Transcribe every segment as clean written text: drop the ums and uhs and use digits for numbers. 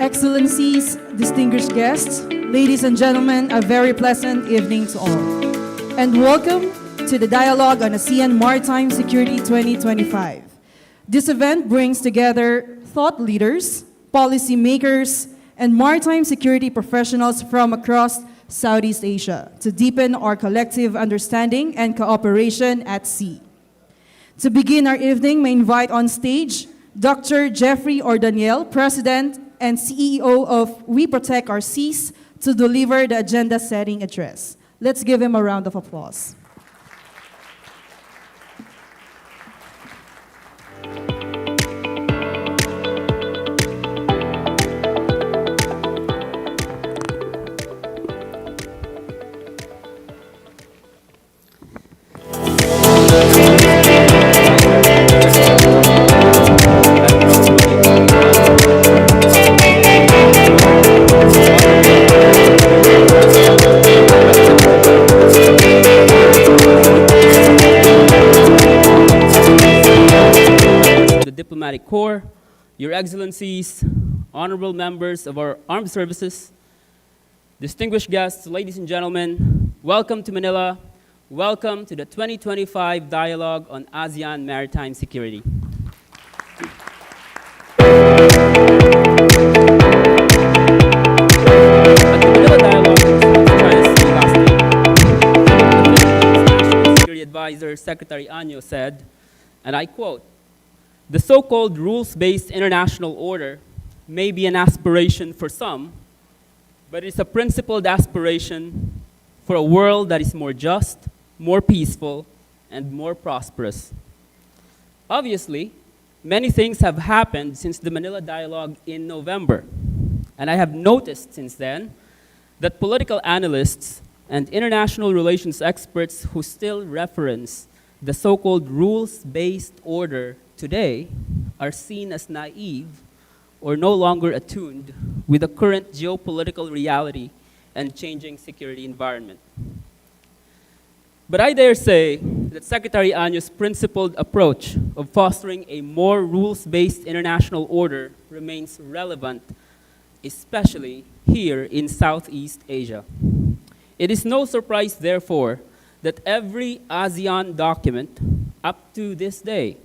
Excellencies, distinguished guests, ladies and gentlemen, a very pleasant evening to all. And welcome to the Dialogue on ASEAN Maritime Security 2025. This event brings together thought leaders, policy makers, and maritime security professionals from across Southeast Asia to deepen our collective understanding and cooperation at sea. To begin our evening, may invite on stage Dr. Jeffrey Ordaniel, President and CEO of We Protect Our Seas, to deliver the agenda-setting address. Let's give him a round of applause. Diplomatic Corps, Your Excellencies, honorable members of our armed services, distinguished guests, ladies and gentlemen, welcome to Manila. Welcome to the 2025 Dialogue on ASEAN Maritime Security. At the Manila Dialogue, China's last week, the National Security Advisor, Secretary Anyo, said, and I quote, "The so-called rules-based international order may be an aspiration for some, but it's a principled aspiration for a world that is more just, more peaceful, and more prosperous." Obviously, many things have happened since the Manila Dialogue in November, and I have noticed since then that political analysts and international relations experts who still reference the so-called rules-based order today are seen as naive or no longer attuned with the current geopolitical reality and changing security environment. But I dare say that Secretary Anyo's principled approach of fostering a more rules-based international order remains relevant, especially here in Southeast Asia. It is no surprise, therefore, that every ASEAN document up to this day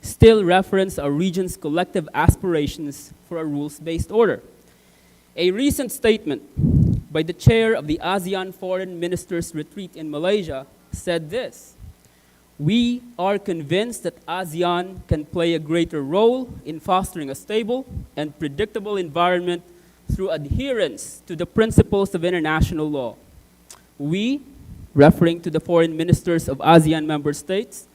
still reference our region's collective aspirations for a rules-based order. A recent statement by the chair of the ASEAN Foreign Ministers Retreat in Malaysia said this: "We are convinced that ASEAN can play a greater role in fostering a stable and predictable environment through adherence to the principles of international law." We, referring to the foreign ministers of ASEAN member states,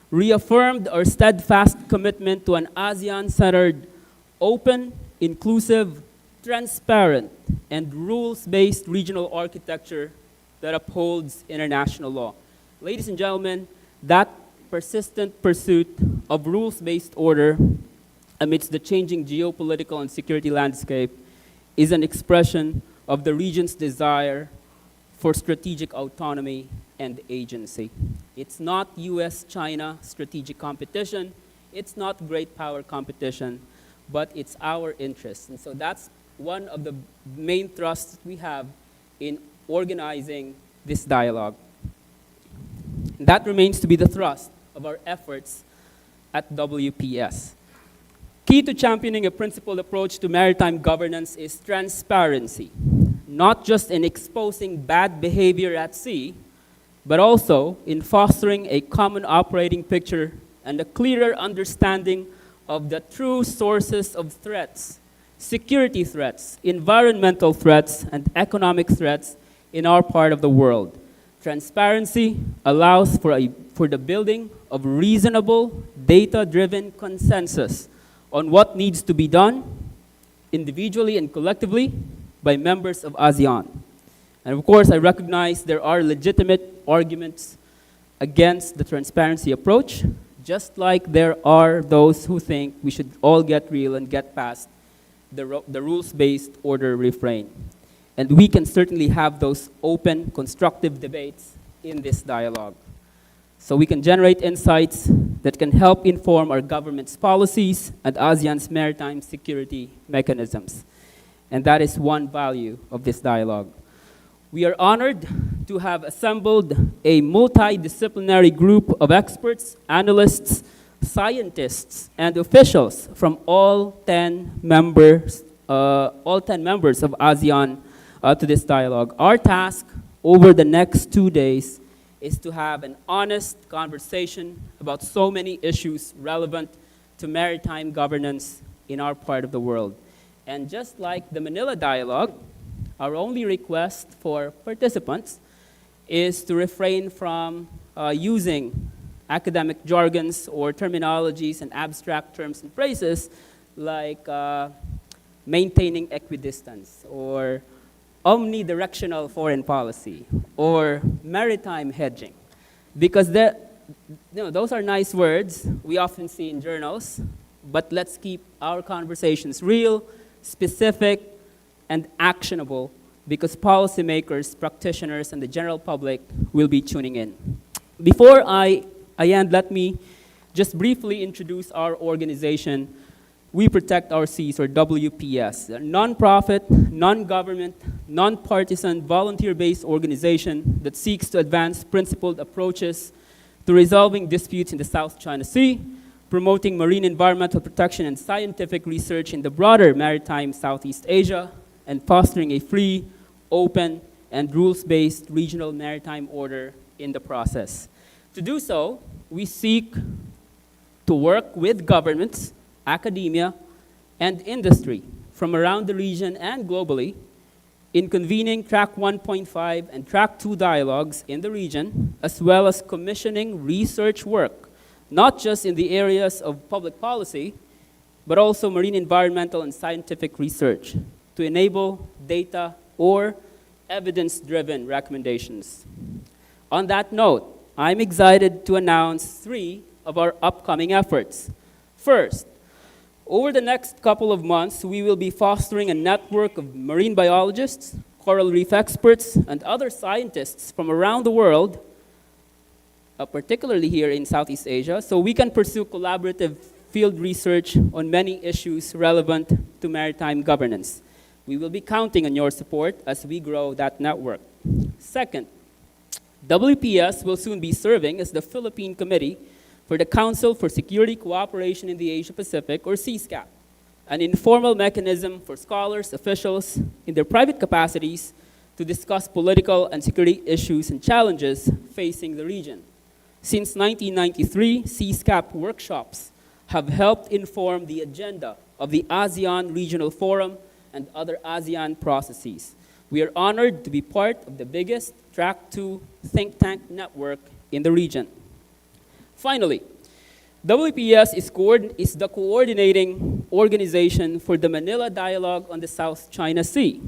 reaffirmed our steadfast commitment to an ASEAN-centered, open, inclusive, transparent, and rules-based regional architecture that upholds international law. Ladies and gentlemen, that persistent pursuit of rules-based order amidst the changing geopolitical and security landscape is an expression of the region's desire for strategic autonomy and agency. It's not US-China strategic competition, it's not great power competition, but it's our interest. And so that's one of the main thrusts we have in organizing this dialogue. That remains to be the thrust of our efforts at WPS. Key to championing a principled approach to maritime governance is transparency, not just in exposing bad behavior at sea, but also in fostering a common operating picture and a clearer understanding of the true sources of threats, security threats, environmental threats, and economic threats in our part of the world. Transparency allows for the building of reasonable, data-driven consensus on what needs to be done individually and collectively by members of ASEAN. And of course, I recognize there are legitimate arguments against the transparency approach, just like there are those who think we should all get real and get past the rules-based order refrain. And we can certainly have those open, constructive debates in this dialogue. So we can generate insights that can help inform our government's policies and ASEAN's maritime security mechanisms. and that is one value of this dialogue. We are honored to have assembled a multidisciplinary group of experts, analysts, scientists, and officials from all 10 members of ASEAN to this dialogue. Our task over the next 2 days is to have an honest conversation about so many issues relevant to maritime governance in our part of the world. And just like the Manila Dialogue, our only request for participants is to refrain from using academic jargons or terminologies and abstract terms and phrases like maintaining equidistance or omnidirectional foreign policy or maritime hedging. Because those are nice words we often see in journals, but let's keep our conversations real, specific, and actionable, because policymakers, practitioners, and the general public will be tuning in. Before I end, let me just briefly introduce our organization, We Protect Our Seas, or WPS, a non-profit, non-government, non-partisan, volunteer-based organization that seeks to advance principled approaches to resolving disputes in the South China Sea, promoting marine environmental protection and scientific research in the broader maritime Southeast Asia, and fostering a free, open, and rules-based regional maritime order in the process. To do so, we seek to work with governments, academia, and industry from around the region and globally in convening Track 1.5 and Track 2 dialogues in the region, as well as commissioning research work, not just in the areas of public policy, but also marine environmental and scientific research to enable data or evidence-driven recommendations. On that note, I'm excited to announce 3 of our upcoming efforts. First, over the next couple of months, we will be fostering a network of marine biologists, coral reef experts, and other scientists from around the world, particularly here in Southeast Asia, so we can pursue collaborative field research on many issues relevant to maritime governance. We will be counting on your support as we grow that network. Second, WPS will soon be serving as the Philippine Committee for the Council for Security Cooperation in the Asia-Pacific, or CSCAP, an informal mechanism for scholars, officials, in their private capacities to discuss political and security issues and challenges facing the region. Since 1993, CSCAP workshops have helped inform the agenda of the ASEAN Regional Forum and other ASEAN processes. We are honored to be part of the biggest Track 2 think tank network in the region. Finally, WPS is the coordinating organization for the Manila Dialogue on the South China Sea,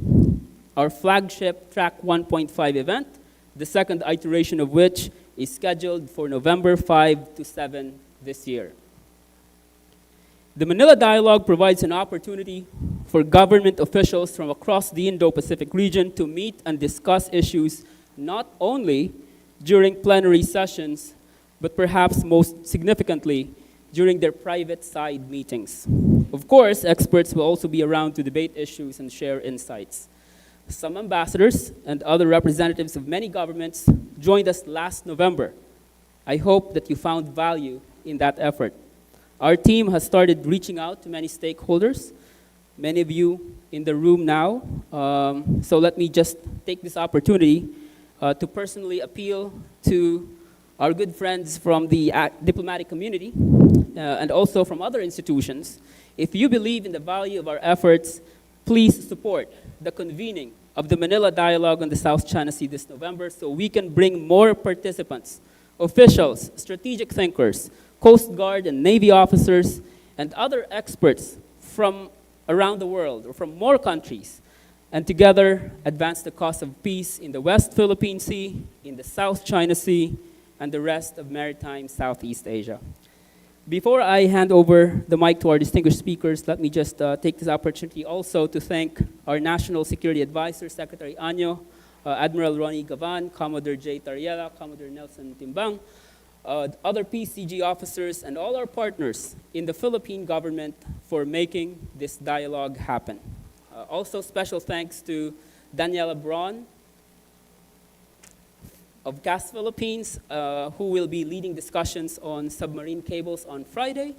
our flagship Track 1.5 event, the second iteration of which is scheduled for November 5 to 7 this year. The Manila Dialogue provides an opportunity for government officials from across the Indo-Pacific region to meet and discuss issues not only during plenary sessions, but perhaps most significantly, during their private side meetings. Of course, experts will also be around to debate issues and share insights. Some ambassadors and other representatives of many governments joined us last November. I hope that you found value in that effort. Our team has started reaching out to many stakeholders, many of you in the room now. So let me just take this opportunity to personally appeal to our good friends from the diplomatic community and also from other institutions. If you believe in the value of our efforts, please support the convening of the Manila Dialogue on the South China Sea this November so we can bring more participants, officials, strategic thinkers, Coast Guard and Navy officers, and other experts from around the world or from more countries, and together advance the cause of peace in the West Philippine Sea, in the South China Sea, and the rest of maritime Southeast Asia. Before I hand over the mic to our distinguished speakers, let me just take this opportunity also to thank our National Security Advisor, Secretary Anyo, Admiral Ronnie Gavan, Commodore J. Tariela, Commodore Nelson Timbang, other PCG officers, and all our partners in the Philippine government for making this dialogue happen. Also, special thanks to Daniela Braun of CAS Philippines, who will be leading discussions on submarine cables on Friday,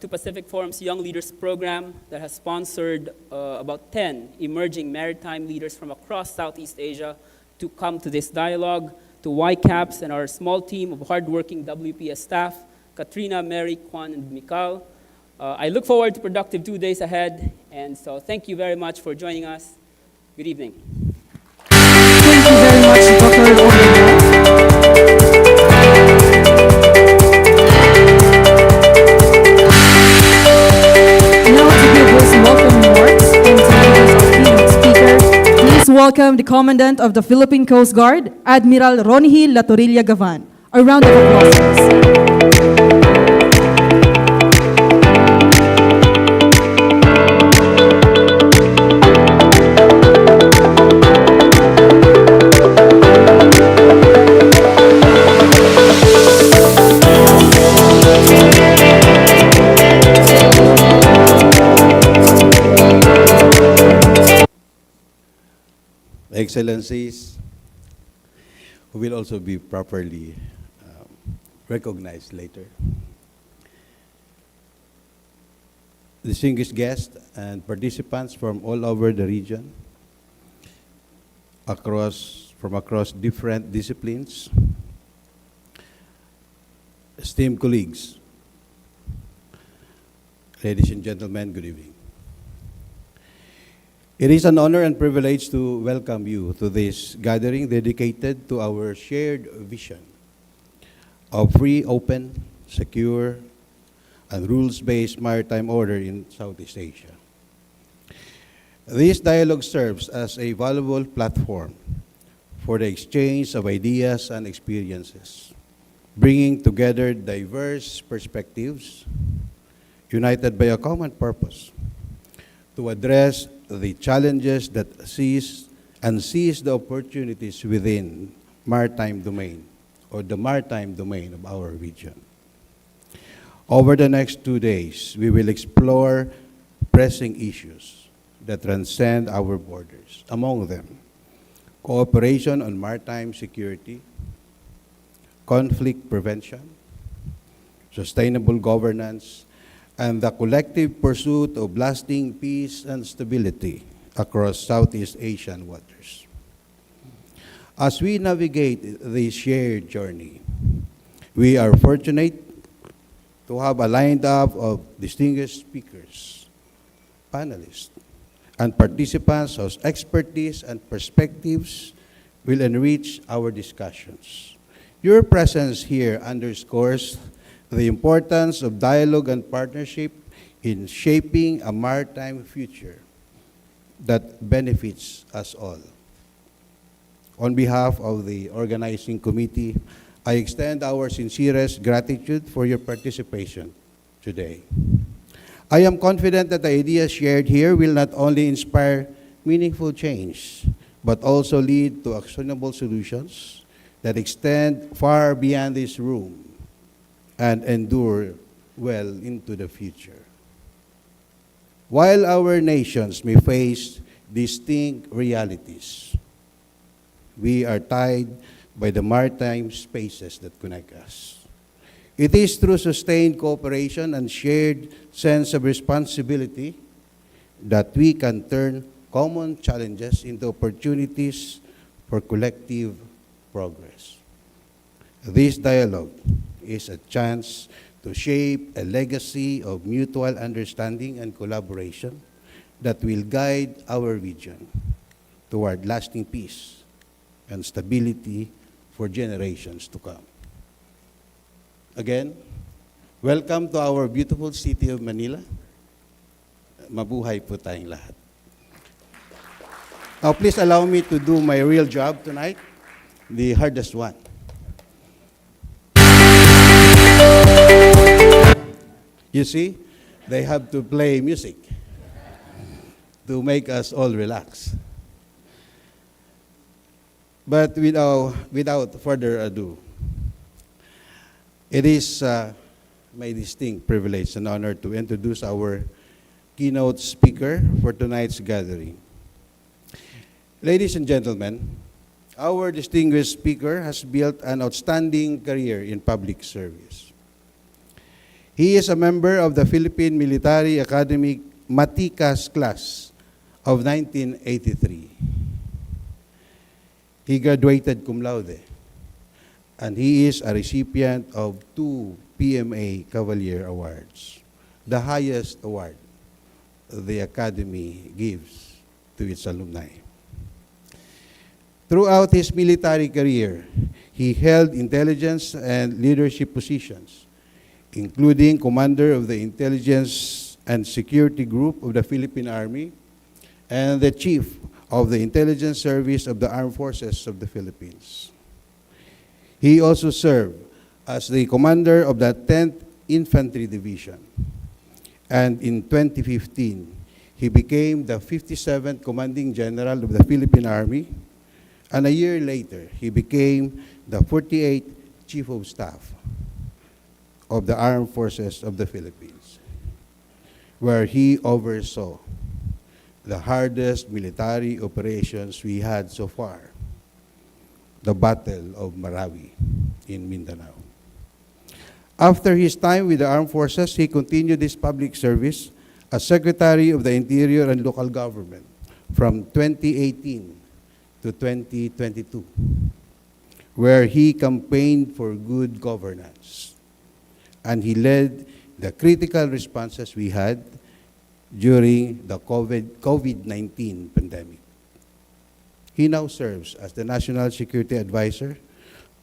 to Pacific Forum's Young Leaders Program that has sponsored about 10 emerging maritime leaders from across Southeast Asia to come to this dialogue, to YCAPS and our small team of hardworking WPS staff, Katrina, Mary, Kwan, and Mikal. I look forward to productive 2 days ahead, and so thank you very much for joining us. Good evening. Thank you very much, Dr. Obiang. Now to give his welcome remarks and to introduce our keynote speaker, please welcome the Commandant of the Philippine Coast Guard, Admiral Ronhil Latorilla Gavan. A round of applause, please. Excellencies, who will also be properly recognized later. Distinguished guests and participants from all over the region, from across different disciplines, esteemed colleagues, ladies and gentlemen, good evening. It is an honor and privilege to welcome you to this gathering dedicated to our shared vision of free, open, secure, and rules-based maritime order in Southeast Asia. This dialogue serves as a valuable platform for the exchange of ideas and experiences, bringing together diverse perspectives, united by a common purpose, to address the challenges that seize the opportunities within maritime domain, or the maritime domain of our region. Over the next 2 days, we will explore pressing issues that transcend our borders. Among them, cooperation on maritime security, conflict prevention, sustainable governance, and the collective pursuit of lasting peace and stability across Southeast Asian waters. As we navigate this shared journey, we are fortunate to have a lineup of distinguished speakers, panelists, and participants whose expertise and perspectives will enrich our discussions. Your presence here underscores the importance of dialogue and partnership in shaping a maritime future that benefits us all. On behalf of the organizing committee, I extend our sincerest gratitude for your participation today. I am confident that the ideas shared here will not only inspire meaningful change, but also lead to actionable solutions that extend far beyond this room and endure well into the future. While our nations may face distinct realities, we are tied by the maritime spaces that connect us. It is through sustained cooperation and shared sense of responsibility that we can turn common challenges into opportunities for collective progress. This dialogue is a chance to shape a legacy of mutual understanding and collaboration that will guide our region toward lasting peace and stability for generations to come. Again, welcome to our beautiful city of Manila. Mabuhay po tayong lahat. Now, please allow me to do my real job tonight, the hardest one. You see, they have to play music to make us all relax. But without further ado, it is my distinct privilege and honor to introduce our keynote speaker for tonight's gathering. Ladies and gentlemen, our distinguished speaker has built an outstanding career in public service. He is a member of the Philippine Military Academy Matikas class of 1983. He graduated cum laude, and he is a recipient of 2 PMA Cavalier Awards, the highest award the Academy gives to its alumni. Throughout his military career, he held intelligence and leadership positions, including commander of the Intelligence and Security Group of the Philippine Army and the chief of the Intelligence Service of the Armed Forces of the Philippines. He also served as the commander of the 10th Infantry Division. And in 2015, he became the 57th Commanding General of the Philippine Army. And a year later, he became the 48th Chief of Staff of the Armed Forces of the Philippines, where he oversaw the hardest military operations we had so far, the Battle of Marawi in Mindanao. After his time with the Armed Forces, he continued his public service as Secretary of the Interior and Local Government from 2018 to 2022, where he campaigned for good governance. And he led the critical responses we had during the COVID-19 pandemic. He now serves as the National Security Advisor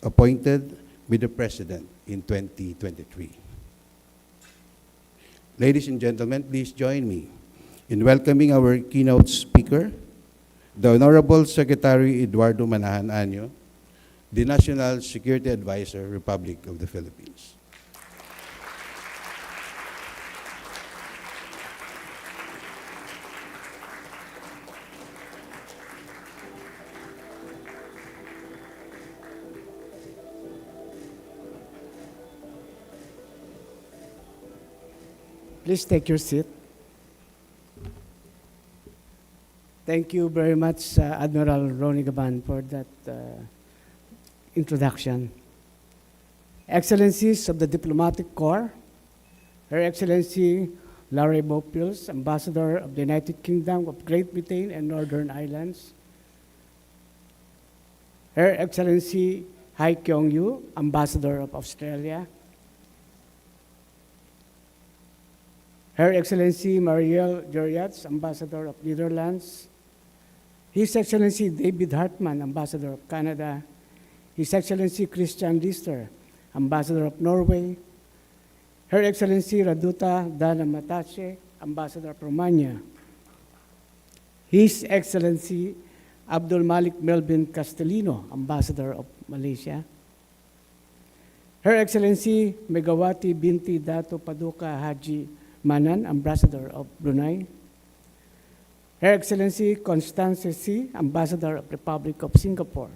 appointed by the President in 2023. Ladies and gentlemen, please join me in welcoming our keynote speaker, the Honorable Secretary Eduardo Manahan Año, the National Security Advisor, Republic of the Philippines. Please take your seat. Thank you very much, Admiral Ronnie Gaban, for that introduction. Excellencies of the Diplomatic Corps, Her Excellency Larry Bopils, Ambassador of the United Kingdom of Great Britain and Northern Islands, Her Excellency Hai Kyong Yu, Ambassador of Australia, Her Excellency Marielle Joriats, Ambassador of Netherlands, His Excellency David Hartman, Ambassador of Canada, His Excellency Christian Lister, Ambassador of Norway, Her Excellency Raduta Dana Matache, Ambassador of Romania, His Excellency Abdul Malik Melvin Castellino, Ambassador of Malaysia, Her Excellency Megawati Binti Dato Paduka Haji Manan, Ambassador of Brunei, Her Excellency Constance C., Ambassador of Republic of Singapore,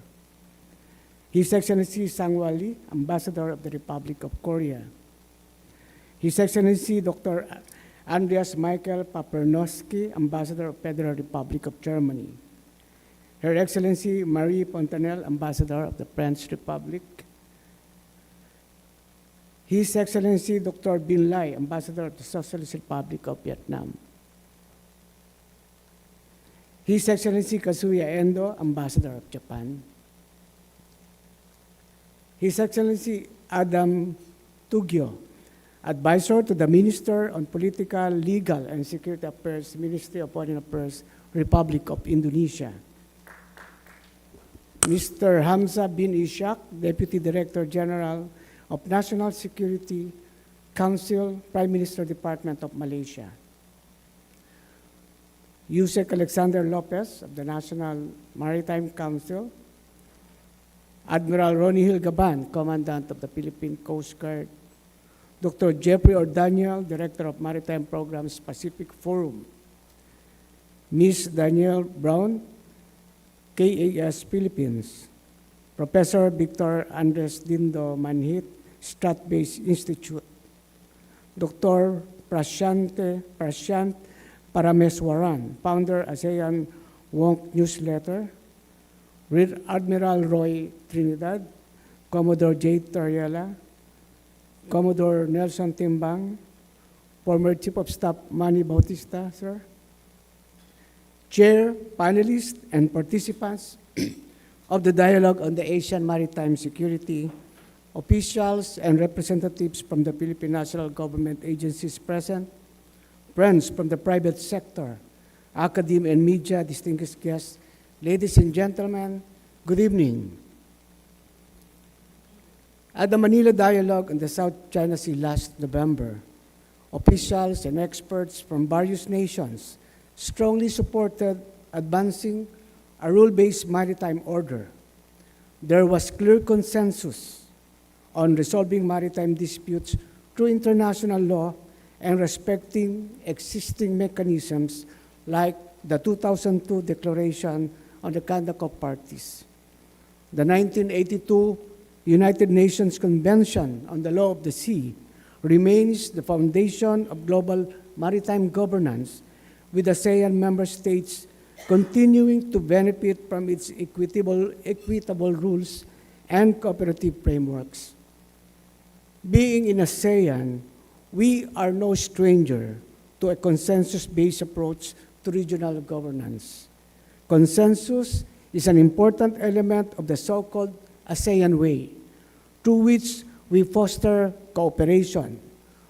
His Excellency Sangwa Lee, Ambassador of the Republic of Korea, His Excellency Dr. Andreas Michael Papernoski, Ambassador of Federal Republic of Germany, Her Excellency Marie Fontanelle, Ambassador of the French Republic, His Excellency Dr. Bin Lai, Ambassador of the Socialist Republic of Vietnam, His Excellency Kazuya Endo, Ambassador of Japan, His Excellency Adam Tugyo, Advisor to the Minister on Political, Legal, and Security Affairs, Ministry of Foreign Affairs, Republic of Indonesia, Mr. Hamza bin Ishaq, Deputy Director General of National Security Council, Prime Minister Department of Malaysia, Yusek Alexander Lopez of the National Maritime Council, Admiral Ronnie Hill Gaban, Commandant of the Philippine Coast Guard, Dr. Jeffrey Ordaniel, Director of Maritime Programs Pacific Forum, Ms. Danielle Brown, KAS Philippines, Professor Victor Andres Dindo Manhit, Strat-Based Institute, Dr. Prashant Parameswaran, founder ASEAN Wonk Newsletter, Rear Admiral Roy Trinidad, Commodore J. Tariela, Commodore Nelson Timbang, former Chief of Staff Manny Bautista, sir, chair, panelists, and participants of the dialogue on the Asian Maritime Security, officials and representatives from the Philippine National Government agencies present, friends from the private sector, academia and media, distinguished guests, ladies and gentlemen, good evening. At the Manila Dialogue on the South China Sea last November, officials and experts from various nations strongly supported advancing a rule-based maritime order. There was clear consensus on resolving maritime disputes through international law and respecting existing mechanisms like the 2002 Declaration on the Conduct of Parties, the 1982 United Nations Convention on the Law of the Sea remains the foundation of global maritime governance, with ASEAN member states continuing to benefit from its equitable rules and cooperative frameworks. Being in ASEAN, we are no stranger to a consensus-based approach to regional governance. Consensus is an important element of the so-called ASEAN way, through which we foster cooperation,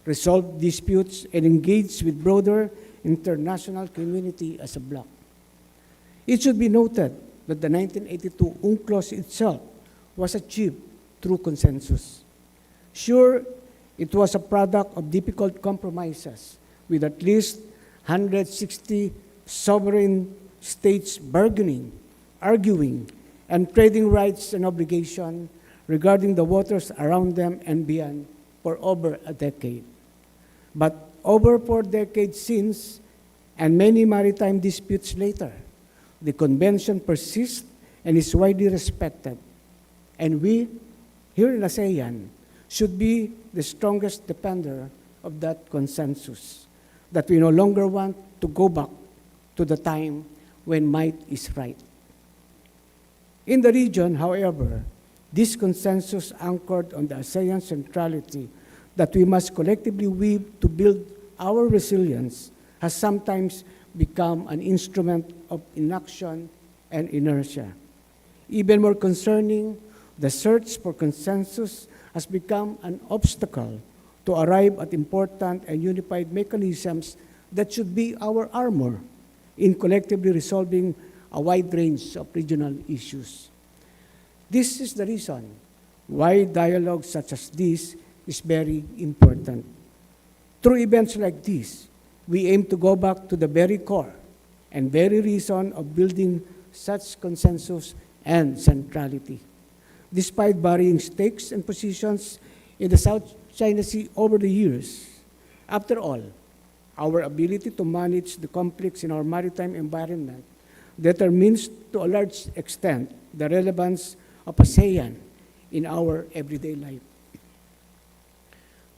resolve disputes, and engage with broader international community as a bloc. It should be noted that the 1982 UNCLOS itself was achieved through consensus. Sure, it was a product of difficult compromises, with at least 160 sovereign states bargaining, arguing, and trading rights and obligations regarding the waters around them and beyond for over a decade. But over 4 decades since, and many maritime disputes later, the convention persists and is widely respected. And we, here in ASEAN, should be the strongest defender of that consensus, that we no longer want to go back to the time when might is right. In the region, however, this consensus anchored on the ASEAN centrality that we must collectively weave to build our resilience has sometimes become an instrument of inaction and inertia. Even more concerning, the search for consensus has become an obstacle to arrive at important and unified mechanisms that should be our armor in collectively resolving a wide range of regional issues. This is the reason why dialogue such as this is very important. Through events like this, we aim to go back to the very core and very reason of building such consensus and centrality. Despite varying stakes and positions in the South China Sea over the years, after all, our ability to manage the conflicts in our maritime environment determines to a large extent the relevance of ASEAN in our everyday life.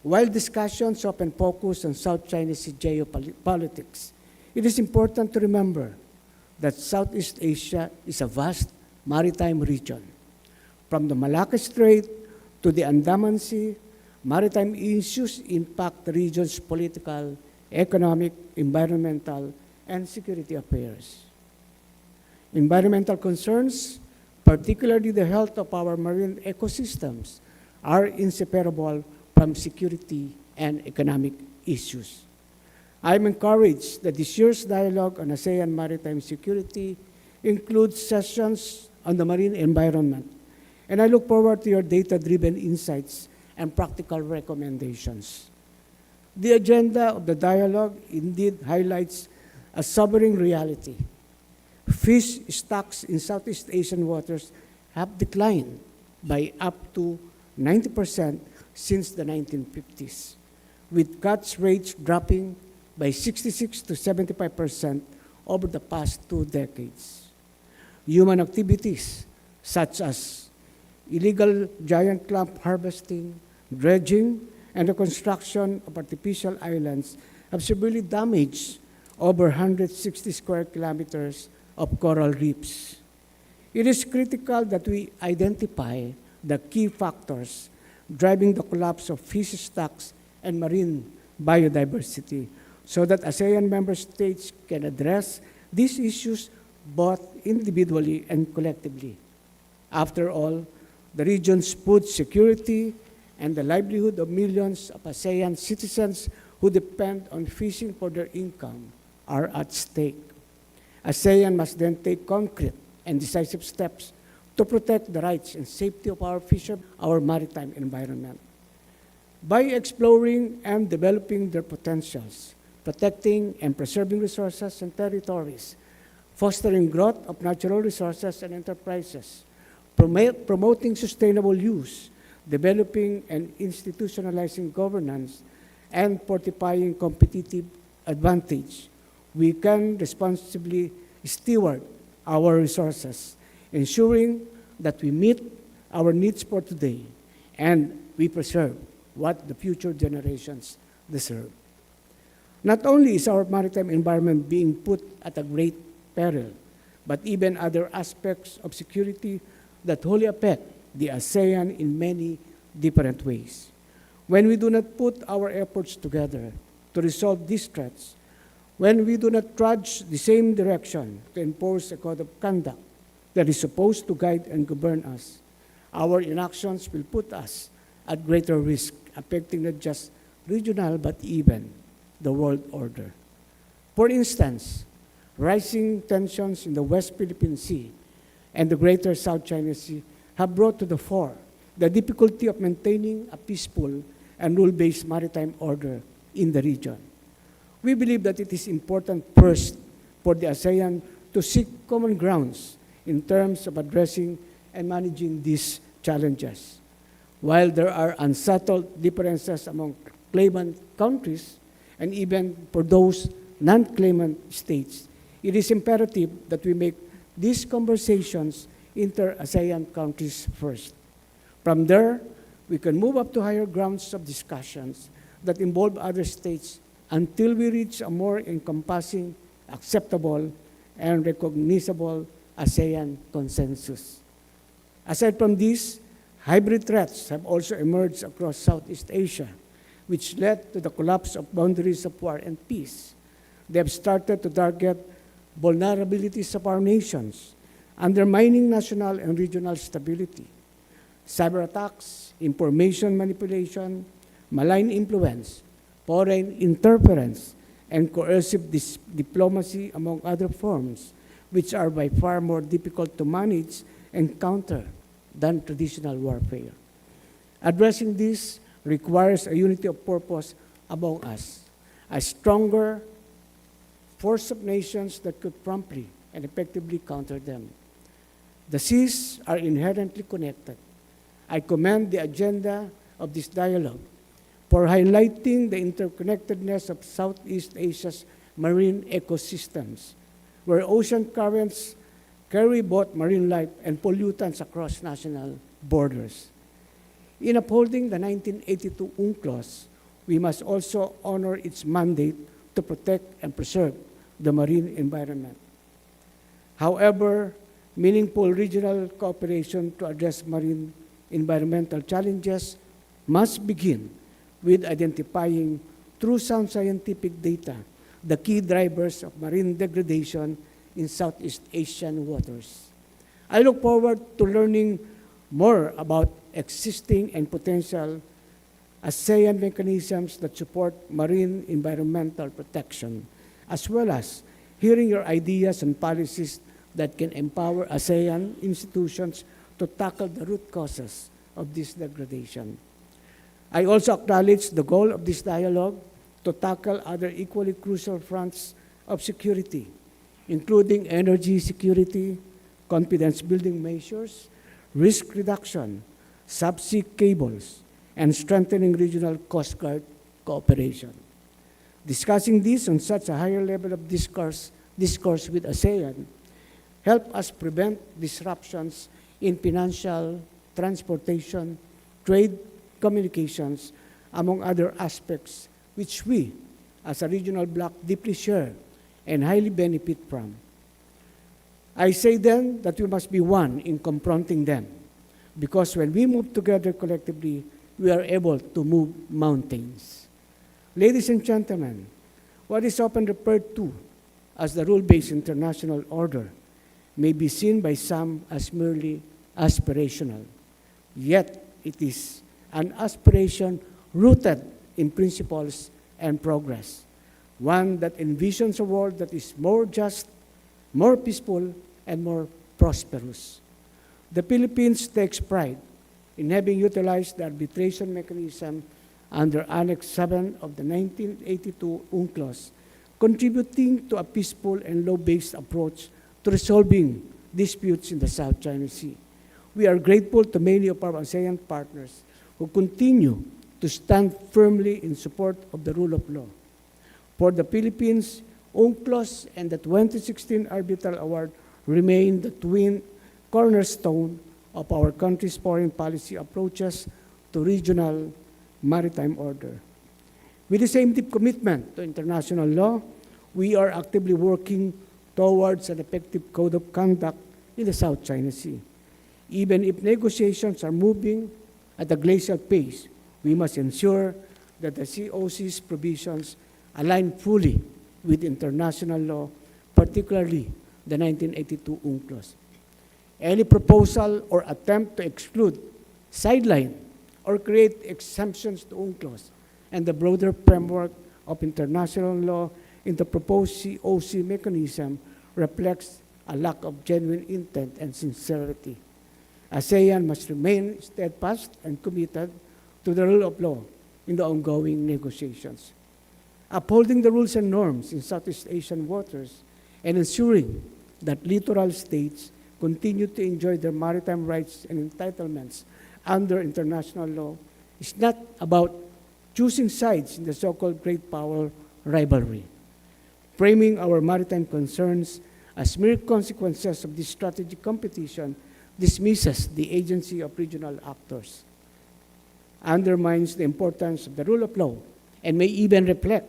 While discussions often focus on South China Sea geopolitics, it is important to remember that Southeast Asia is a vast maritime region. From the Malacca Strait to the Andaman Sea, maritime issues impact the region's political, economic, environmental, and security affairs. Environmental concerns, particularly the health of our marine ecosystems, are inseparable from security and economic issues. I am encouraged that this year's dialogue on ASEAN maritime security includes sessions on the marine environment, and I look forward to your data-driven insights and practical recommendations. The agenda of the dialogue indeed highlights a sobering reality. Fish stocks in Southeast Asian waters have declined by up to 90% since the 1950s, with catch rates dropping by 66 to 75% over the past 2 decades. Human activities such as illegal giant clam harvesting, dredging, and the construction of artificial islands have severely damaged over 160 square kilometers of coral reefs. It is critical that we identify the key factors driving the collapse of fish stocks and marine biodiversity so that ASEAN member states can address these issues both individually and collectively. After all, the region's food security and the livelihood of millions of ASEAN citizens who depend on fishing for their income are at stake. ASEAN must then take concrete and decisive steps to protect the rights and safety of our fishermen, our maritime environment. By exploring and developing their potentials, protecting and preserving resources and territories, fostering growth of natural resources and enterprises, promoting sustainable use, developing and institutionalizing governance, and fortifying competitive advantage, we can responsibly steward our resources, ensuring that we meet our needs for today and we preserve what the future generations deserve. Not only is our maritime environment being put at a great peril, but even other aspects of security that wholly affect the ASEAN in many different ways. When we do not put our efforts together to resolve these threats, when we do not trudge the same direction to enforce a code of conduct that is supposed to guide and govern us, our inactions will put us at greater risk, affecting not just regional but even the world order. For instance, rising tensions in the West Philippine Sea and the Greater South China Sea have brought to the fore the difficulty of maintaining a peaceful and rule-based maritime order in the region. We believe that it is important first for the ASEAN to seek common grounds in terms of addressing and managing these challenges. While there are unsettled differences among claimant countries and even for those non-claimant states, it is imperative that we make these conversations inter-ASEAN countries first. From there, we can move up to higher grounds of discussions that involve other states until we reach a more encompassing, acceptable, and recognizable ASEAN consensus. Aside from this, hybrid threats have also emerged across Southeast Asia, which led to the collapse of boundaries of war and peace. They have started to target vulnerabilities of our nations, undermining national and regional stability. Cyber attacks, information manipulation, malign influence, foreign interference, and coercive diplomacy, among other forms, which are by far more difficult to manage and counter than traditional warfare. Addressing this requires a unity of purpose among us, a stronger force of nations that could promptly and effectively counter them. The seas are inherently connected. I commend the agenda of this dialogue for highlighting the interconnectedness of Southeast Asia's marine ecosystems, where ocean currents carry both marine life and pollutants across national borders. In upholding the 1982 UNCLOS, we must also honor its mandate to protect and preserve the marine environment. However, meaningful regional cooperation to address marine environmental challenges must begin with identifying, through sound scientific data, the key drivers of marine degradation in Southeast Asian waters. I look forward to learning more about existing and potential ASEAN mechanisms that support marine environmental protection, as well as hearing your ideas and policies that can empower ASEAN institutions to tackle the root causes of this degradation. I also acknowledge the goal of this dialogue to tackle other equally crucial fronts of security, including energy security, confidence-building measures, risk reduction, subsea cables, and strengthening regional Coast Guard cooperation. Discussing this on such a higher level of discourse with ASEAN help us prevent disruptions in financial, transportation, trade, communications, among other aspects which we, as a regional bloc, deeply share and highly benefit from. I say then that we must be one in confronting them, because when we move together collectively, we are able to move mountains. Ladies and gentlemen, what is often referred to as the rule-based international order may be seen by some as merely aspirational. Yet it is an aspiration rooted in principles and progress, one that envisions a world that is more just, more peaceful, and more prosperous. The Philippines takes pride in having utilized the arbitration mechanism under Annex 7 of the 1982 UNCLOS, contributing to a peaceful and law-based approach to resolving disputes in the South China Sea. We are grateful to many of our ASEAN partners who continue to stand firmly in support of the rule of law. For the Philippines, UNCLOS and the 2016 Arbitral Award remain the twin cornerstone of our country's foreign policy approaches to regional maritime order. With the same deep commitment to international law, we are actively working towards an effective code of conduct in the South China Sea. Even if negotiations are moving at a glacial pace, we must ensure that the COC's provisions align fully with international law, particularly the 1982 UNCLOS. Any proposal or attempt to exclude, sideline, or create exemptions to UNCLOS and the broader framework of international law in the proposed COC mechanism reflects a lack of genuine intent and sincerity. ASEAN must remain steadfast and committed to the rule of law in the ongoing negotiations. Upholding the rules and norms in Southeast Asian waters and ensuring that littoral states continue to enjoy their maritime rights and entitlements under international law is not about choosing sides in the so-called great power rivalry. Framing our maritime concerns as mere consequences of this strategic competition dismisses the agency of regional actors, undermines the importance of the rule of law, and may even reflect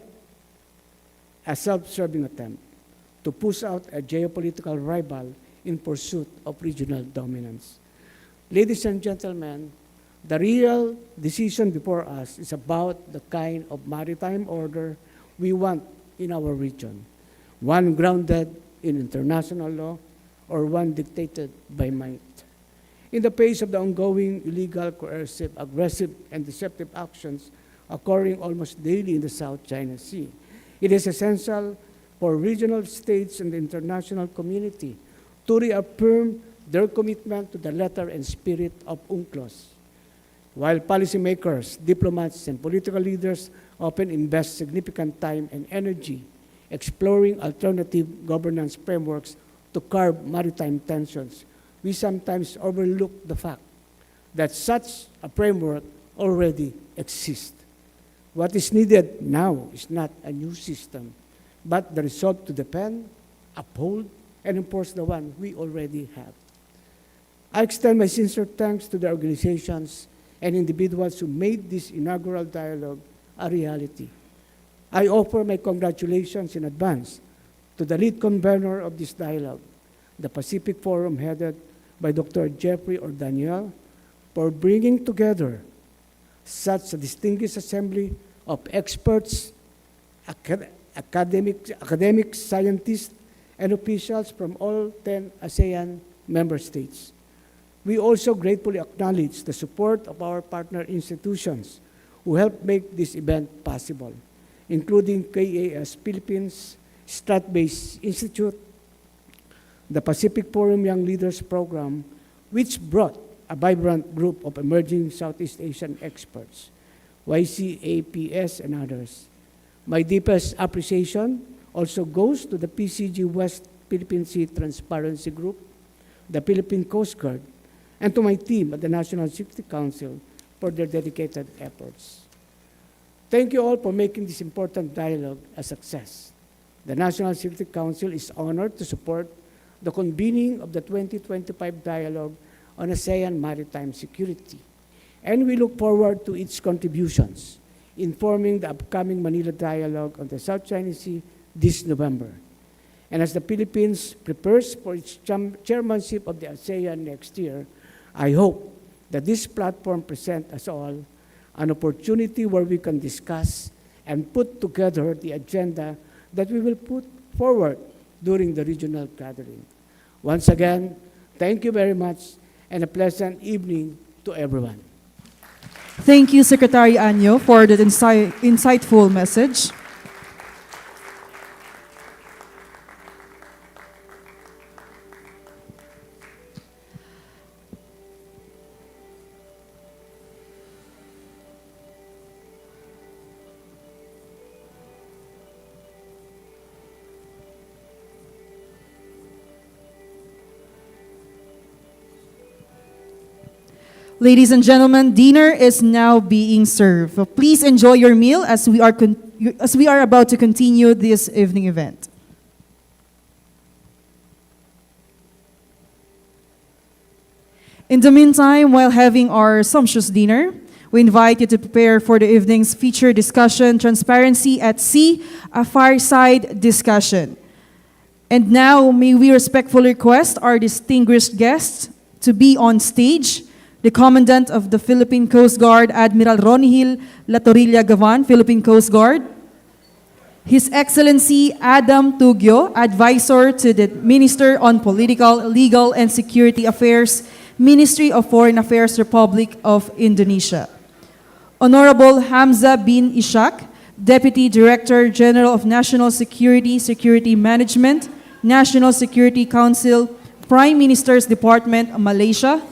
a self-serving attempt to push out a geopolitical rival in pursuit of regional dominance. Ladies and gentlemen, the real decision before us is about the kind of maritime order we want in our region, one grounded in international law or one dictated by might. In the face of the ongoing illegal, coercive, aggressive, and deceptive actions occurring almost daily in the South China Sea, it is essential for regional states and the international community to reaffirm their commitment to the letter and spirit of UNCLOS. While policymakers, diplomats, and political leaders often invest significant time and energy exploring alternative governance frameworks to curb maritime tensions, we sometimes overlook the fact that such a framework already exists. What is needed now is not a new system, but the resolve to defend, uphold, and enforce the one we already have. I extend my sincere thanks to the organizations and individuals who made this inaugural dialogue a reality. I offer my congratulations in advance to the lead convener of this dialogue, the Pacific Forum headed by Dr. Jeffrey Ordaniel, for bringing together such a distinguished assembly of experts, academics, scientists, and officials from all 10 ASEAN member states. We also gratefully acknowledge the support of our partner institutions who helped make this event possible, including KAS Philippines, Strat-Based Institute, the Pacific Forum Young Leaders Program, which brought a vibrant group of emerging Southeast Asian experts, YCAPS, and others. My deepest appreciation also goes to the PCG West Philippine Sea Transparency Group, the Philippine Coast Guard, and to my team at the National Security Council for their dedicated efforts. Thank you all for making this important dialogue a success. The National Security Council is honored to support the convening of the 2025 Dialogue on ASEAN Maritime Security, and we look forward to its contributions in forming the upcoming Manila Dialogue on the South China Sea this November. And as the Philippines prepares for its chairmanship of the ASEAN next year, I hope that this platform presents us all an opportunity where we can discuss and put together the agenda that we will put forward during the regional gathering. Once again, thank you very much and a pleasant evening to everyone. Thank you, Secretary Anyo, for that insightful message. Ladies and gentlemen, dinner is now being served. So please enjoy your meal as we are about to continue this evening event. In the meantime, while having our sumptuous dinner, we invite you to prepare for the evening's feature discussion, Transparency at Sea, a fireside discussion. And now, may we respectfully request our distinguished guests to be on stage. The Commandant of the Philippine Coast Guard, Admiral Ronihil Latorilla Gavan, Philippine Coast Guard. His Excellency Adam Tugyo, Advisor to the Minister on Political, Legal, and Security Affairs, Ministry of Foreign Affairs, Republic of Indonesia. Honorable Hamza bin Ishak, Deputy Director General of National Security, Security Management, National Security Council, Prime Minister's Department, Malaysia.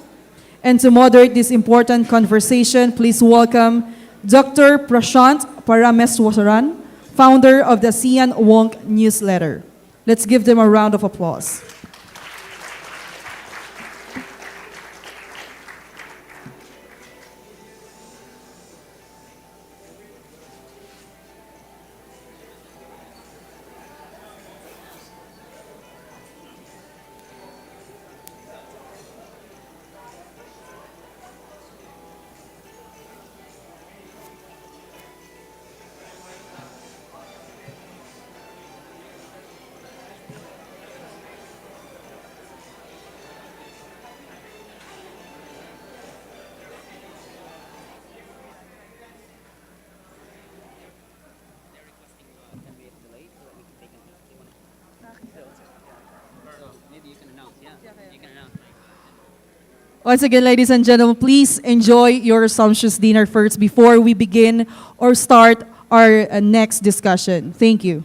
And to moderate this important conversation, please welcome Dr. Prashant Parameswaran, founder of the ASEAN Wonk newsletter. Let's give them a round of applause. Once again, ladies and gentlemen, please enjoy your sumptuous dinner first before we begin or start our next discussion. Thank you.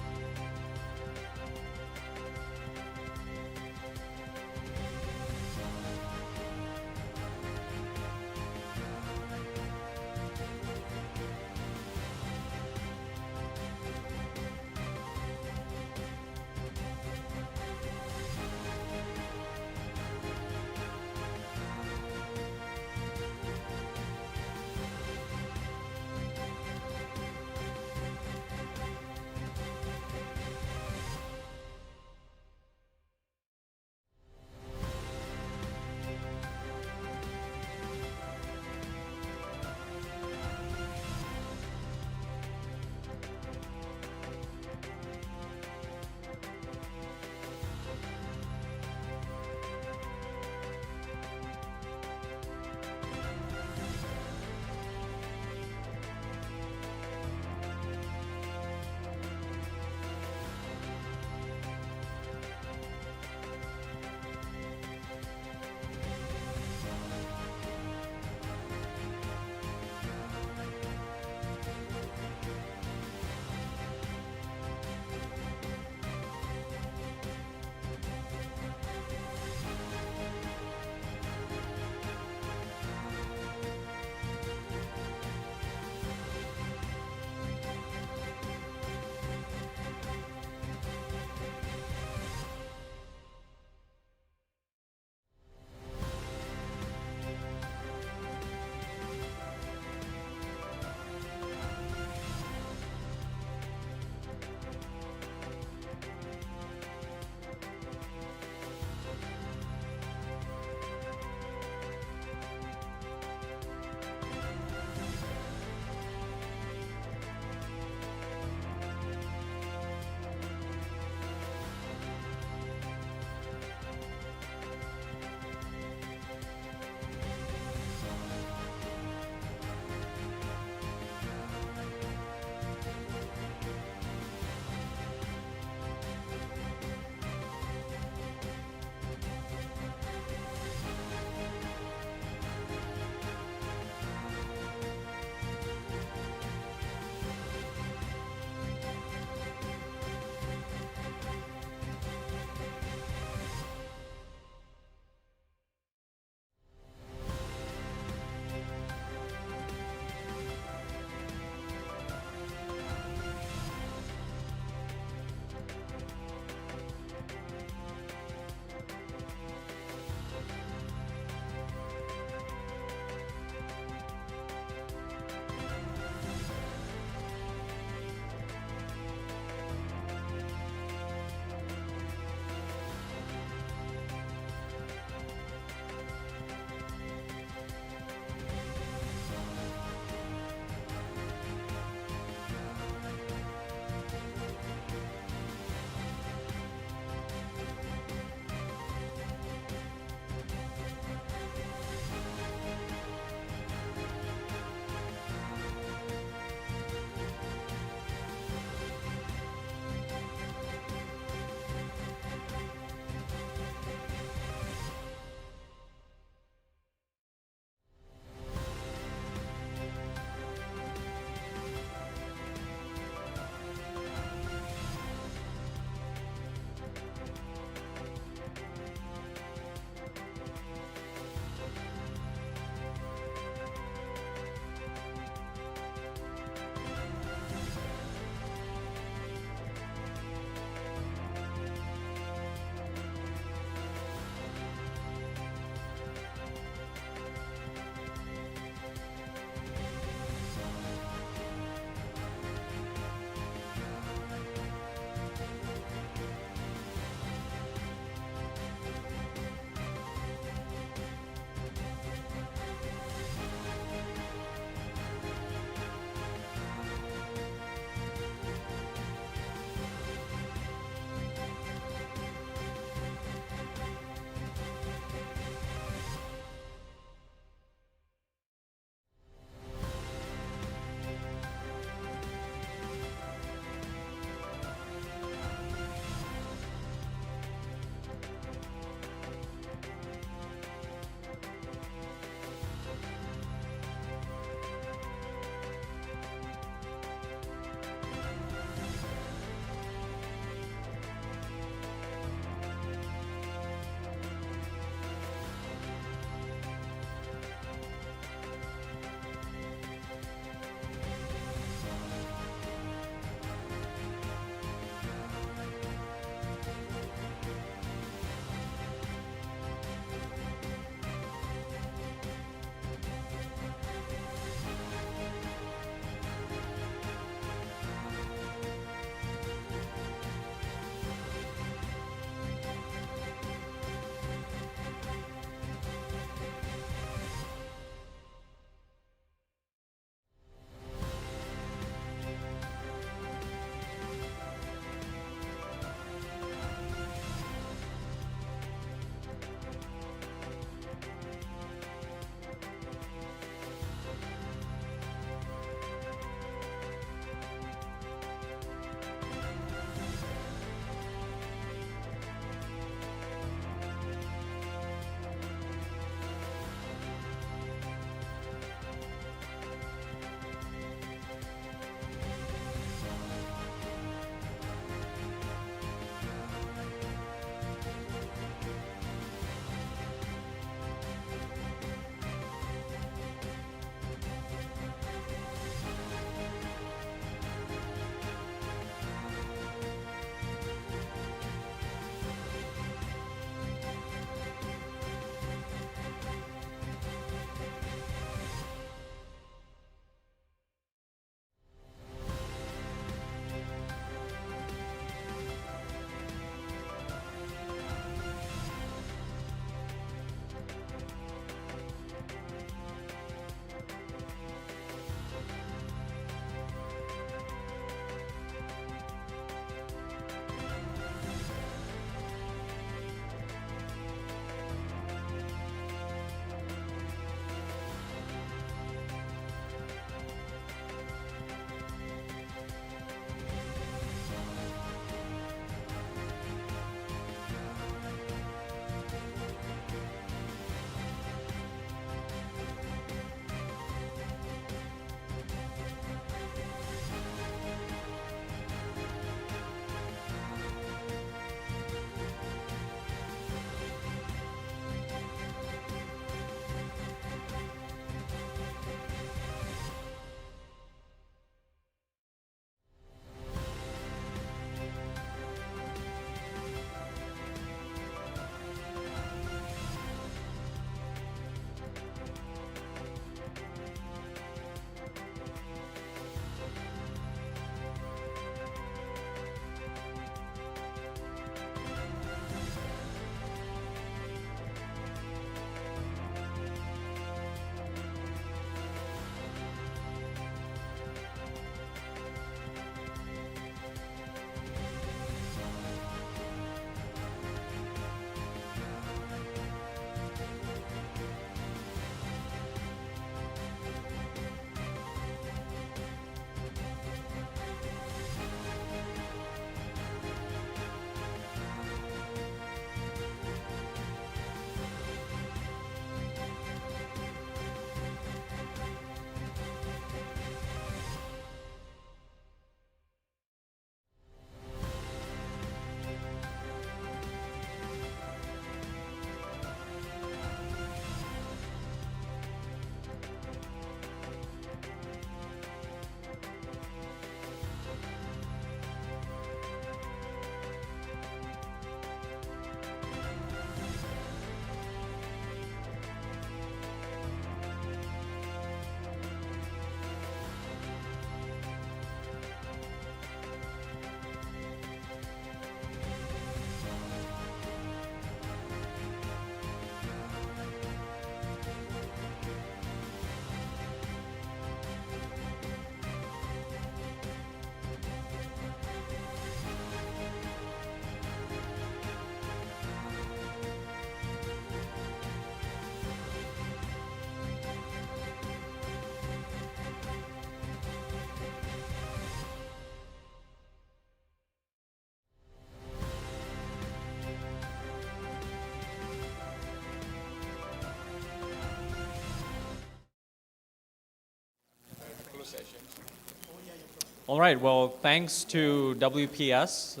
All right, well, thanks to WPS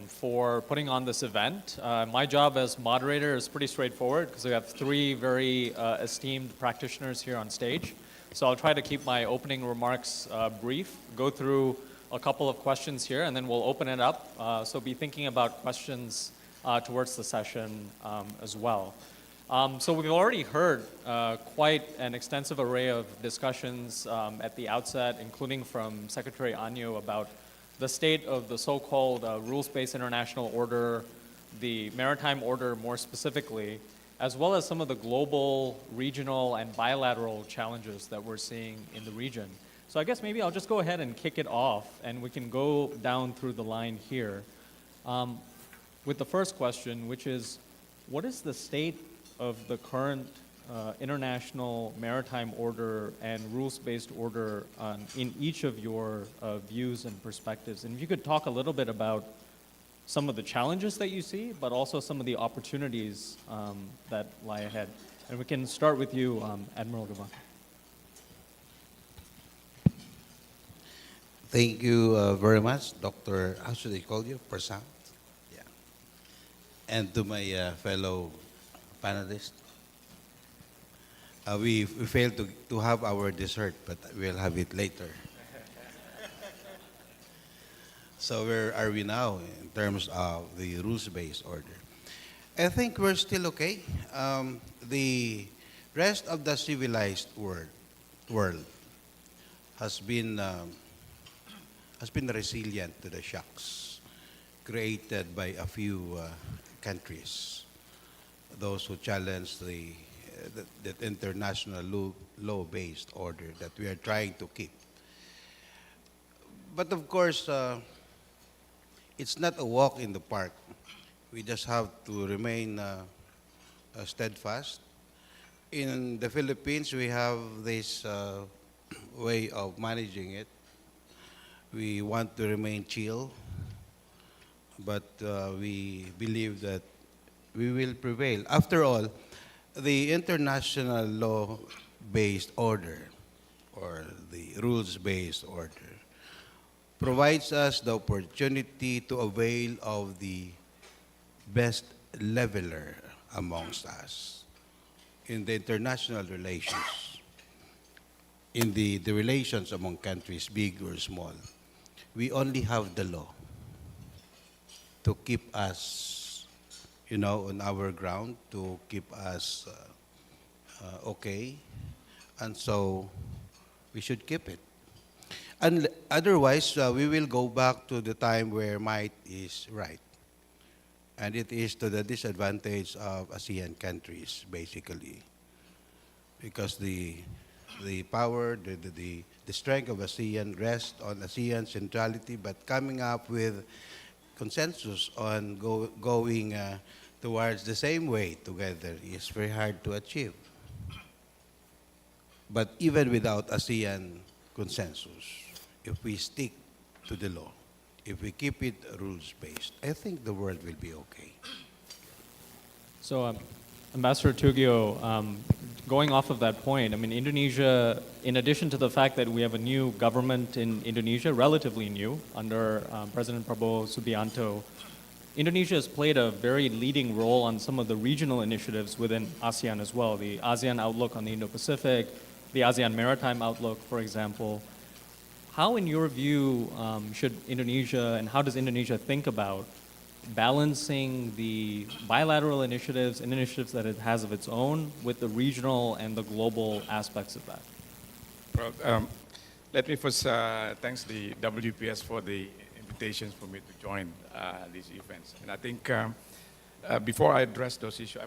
for putting on this event. My job as moderator is pretty straightforward because we have three very esteemed practitioners here on stage. So I'll try to keep my opening remarks brief, go through a couple of questions here, and then we'll open it up. So be thinking about questions towards the session as well. So we've already heard quite an extensive array of discussions at the outset, including from Secretary Anyo about the state of the so-called rules-based international order, the maritime order more specifically, as well as some of the global, regional, and bilateral challenges that we're seeing in the region. So I guess maybe I'll just go ahead and kick it off, and we can go down through the line here with the first question, which is, what is the state of the current international maritime order and rules-based order in each of your views and perspectives? And if you could talk a little bit about some of the challenges that you see, but also some of the opportunities that lie ahead. And we can start with you, Admiral Gavan. Thank you very much, Dr. How should I call you? Prasad? Yeah. And to my fellow panelists. We failed to have our dessert, but we'll have it later. So where are we now in terms of the rules-based order? I think we're still okay. The rest of the civilized world has been resilient to the shocks created by a few countries. Those who challenge the international law-based order that we are trying to keep. But of course, it's not a walk in the park. We just have to remain steadfast. In the Philippines, we have this way of managing it. We want to remain chill, but we believe that we will prevail. After all, the international law-based order or the rules-based order provides us the opportunity to avail of the best leveler amongst us in the international relations, in the relations among countries, big or small. We only have the law to keep us, on our ground, to keep us okay. And so we should keep it. And otherwise, we will go back to the time where might is right. And it is to the disadvantage of ASEAN countries, basically. Because the power, the strength of ASEAN rests on ASEAN centrality, but coming up with consensus on going towards the same way together is very hard to achieve. But even without ASEAN consensus, if we stick to the law, if we keep it rules-based, I think the world will be okay. So, Ambassador Tugio, going off of that point, I mean, Indonesia, in addition to the fact that we have a new government in Indonesia, relatively new, under President Prabowo Subianto, Indonesia has played a very leading role on some of the regional initiatives within ASEAN as well. The ASEAN Outlook on the Indo-Pacific, the ASEAN Maritime Outlook, for example. How, in your view, should Indonesia, and how does Indonesia think about balancing the bilateral initiatives and initiatives that it has of its own with the regional and the global aspects of that? Well, let me first thanks the WPS for the invitations for me to join these events. And I think before I address those issues,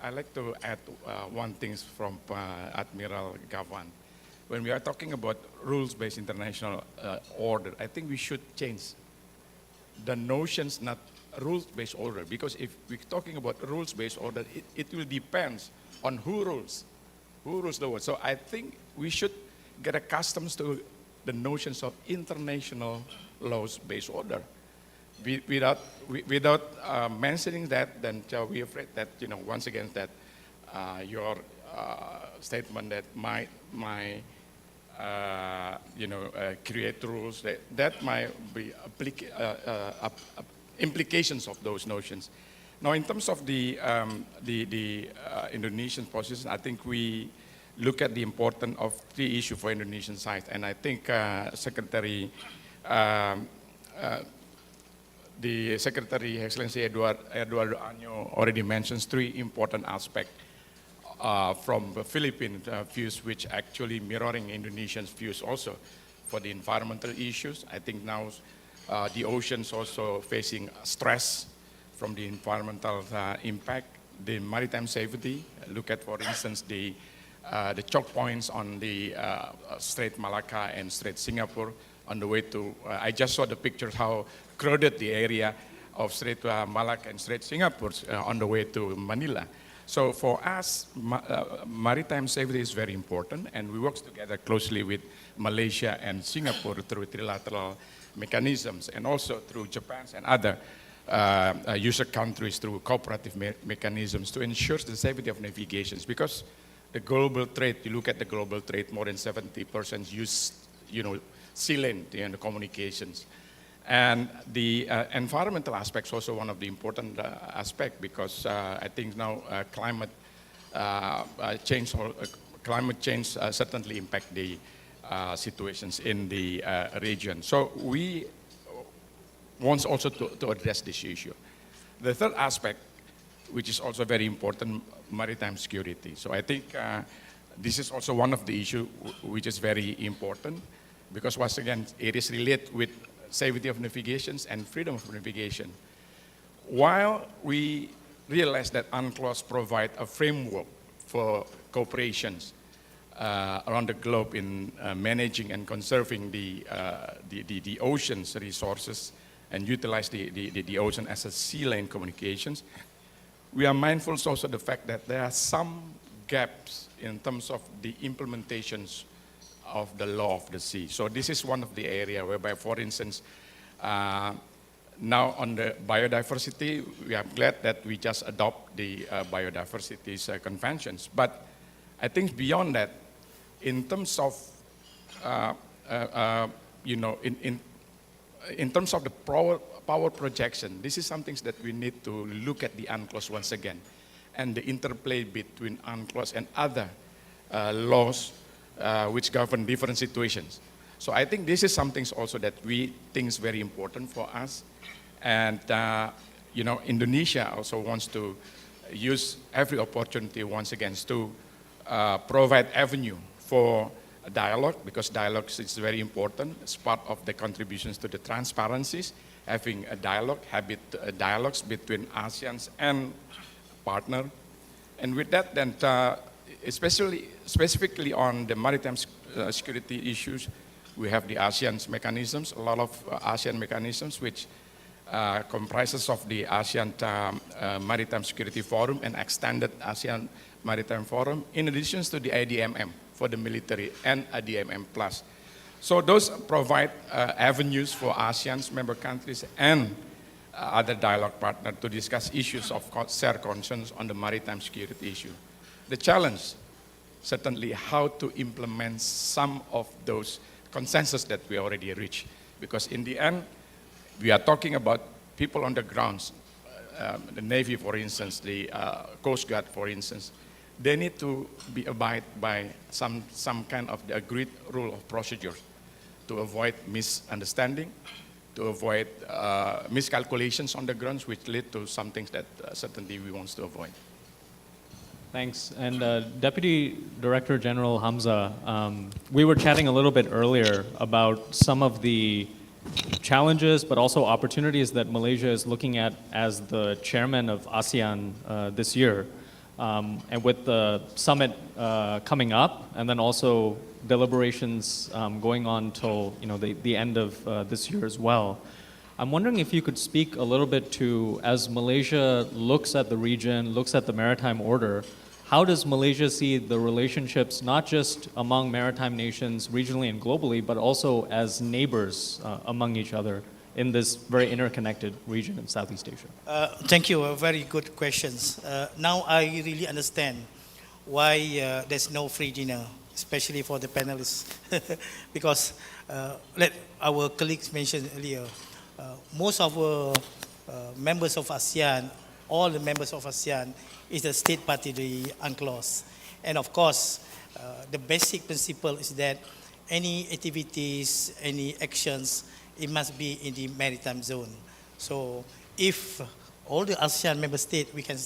I like to add one thing from Admiral Gavan. When we are talking about rules-based international order, I think we should change the notions, not rules-based order, because if we're talking about rules-based order, it will depend on who rules the world. So I think we should get accustomed to the notions of international laws-based order. Without mentioning that, then we're afraid that, once again, that your statement that my create rules that might be implications of those notions. Now, in terms of the Indonesian position, I think we look at the importance of three issues for Indonesian side, and I think the Secretary, Excellency Eduardo Año, already mentions three important aspects from the Philippine views, which actually mirroring Indonesian views also for the environmental issues. I think now the oceans also facing stress from the environmental impact, the maritime safety. Look at, for instance, the choke points on the Strait Malacca and Strait Singapore on the way to, I just saw the pictures how crowded the area of Strait Malacca and Strait Singapore on the way to Manila. So for us, maritime safety is very important, and we work together closely with Malaysia and Singapore through trilateral mechanisms, and also through Japan and other user countries through cooperative mechanisms to ensure the safety of navigations. Because the global trade, you look at the global trade, more than 70% use, sea lane in the communications. And the environmental aspects also one of the important aspect, because I think now climate change certainly impact the situations in the region. So we want also to address this issue. The third aspect, which is also very important, maritime security. So I think this is also one of the issues which is very important, because once again, it is related with safety of navigations and freedom of navigation. While we realize that UNCLOS provide a framework for cooperations around the globe in managing and conserving the ocean's resources and utilize the ocean as a sea lane communications, we are mindful also of the fact that there are some gaps in terms of the implementations of the law of the sea. So this is one of the area whereby, for instance, now on the biodiversity, we are glad that we just adopt the biodiversity conventions. But I think beyond that, in terms of, in terms of the power projection, this is something that we need to look at the UNCLOS once again, and the interplay between UNCLOS and other laws which govern different situations. So I think this is something also that we think is very important for us. And Indonesia also wants to use every opportunity once again to provide avenue for dialogue, because dialogue is very important. It's part of the contributions to the transparencies, having a dialogue, dialogues between ASEAN and partner. And with that, then specifically on the maritime security issues, we have the ASEAN mechanisms, a lot of ASEAN mechanisms, which comprises of the ASEAN Maritime Security Forum and extended ASEAN Maritime Forum, in addition to the IDMM for the military and IDMM Plus. So those provide avenues for ASEAN's member countries and other dialogue partners to discuss issues of shared concerns on the maritime security issue. The challenge, certainly, how to implement some of those consensus that we already reached. Because in the end, we are talking about people on the grounds, the Navy, for instance, the Coast Guard, for instance. They need to abide by some kind of the agreed rule of procedure to avoid misunderstanding, to avoid miscalculations on the grounds, which lead to some things that certainly we want to avoid. Thanks. And Deputy Director General Hamza, we were chatting a little bit earlier about some of the challenges, but also opportunities that Malaysia is looking at as the chairman of ASEAN this year. And with the summit coming up, and then also deliberations going on till the end of this year as well. I'm wondering if you could speak a little bit to, as Malaysia looks at the region, looks at the maritime order, how does Malaysia see the relationships not just among maritime nations regionally and globally, but also as neighbors among each other in this very interconnected region in Southeast Asia? Thank you. Very good questions. Now I really understand why there's no free dinner especially for the panelists, because let our colleagues mentioned earlier, most of our members of ASEAN, all the members of ASEAN, is the state party, the UNCLOS. And of course, the basic principle is that any activities, any actions, it must be in the maritime zone. So if all the ASEAN member states, we can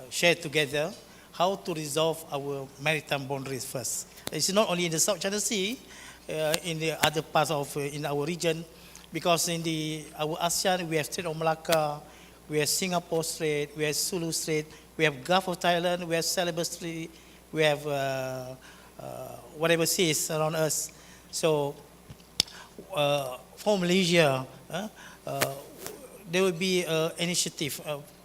share together how to resolve our maritime boundaries first. It's not only in the South China Sea, in the other parts of in our region, because in our ASEAN we have Strait of Malacca, we have Singapore Strait, we have Sulu Strait, we have Gulf of Thailand, we have Celebes Strait, we have whatever seas around us. So for Malaysia, there will be initiative.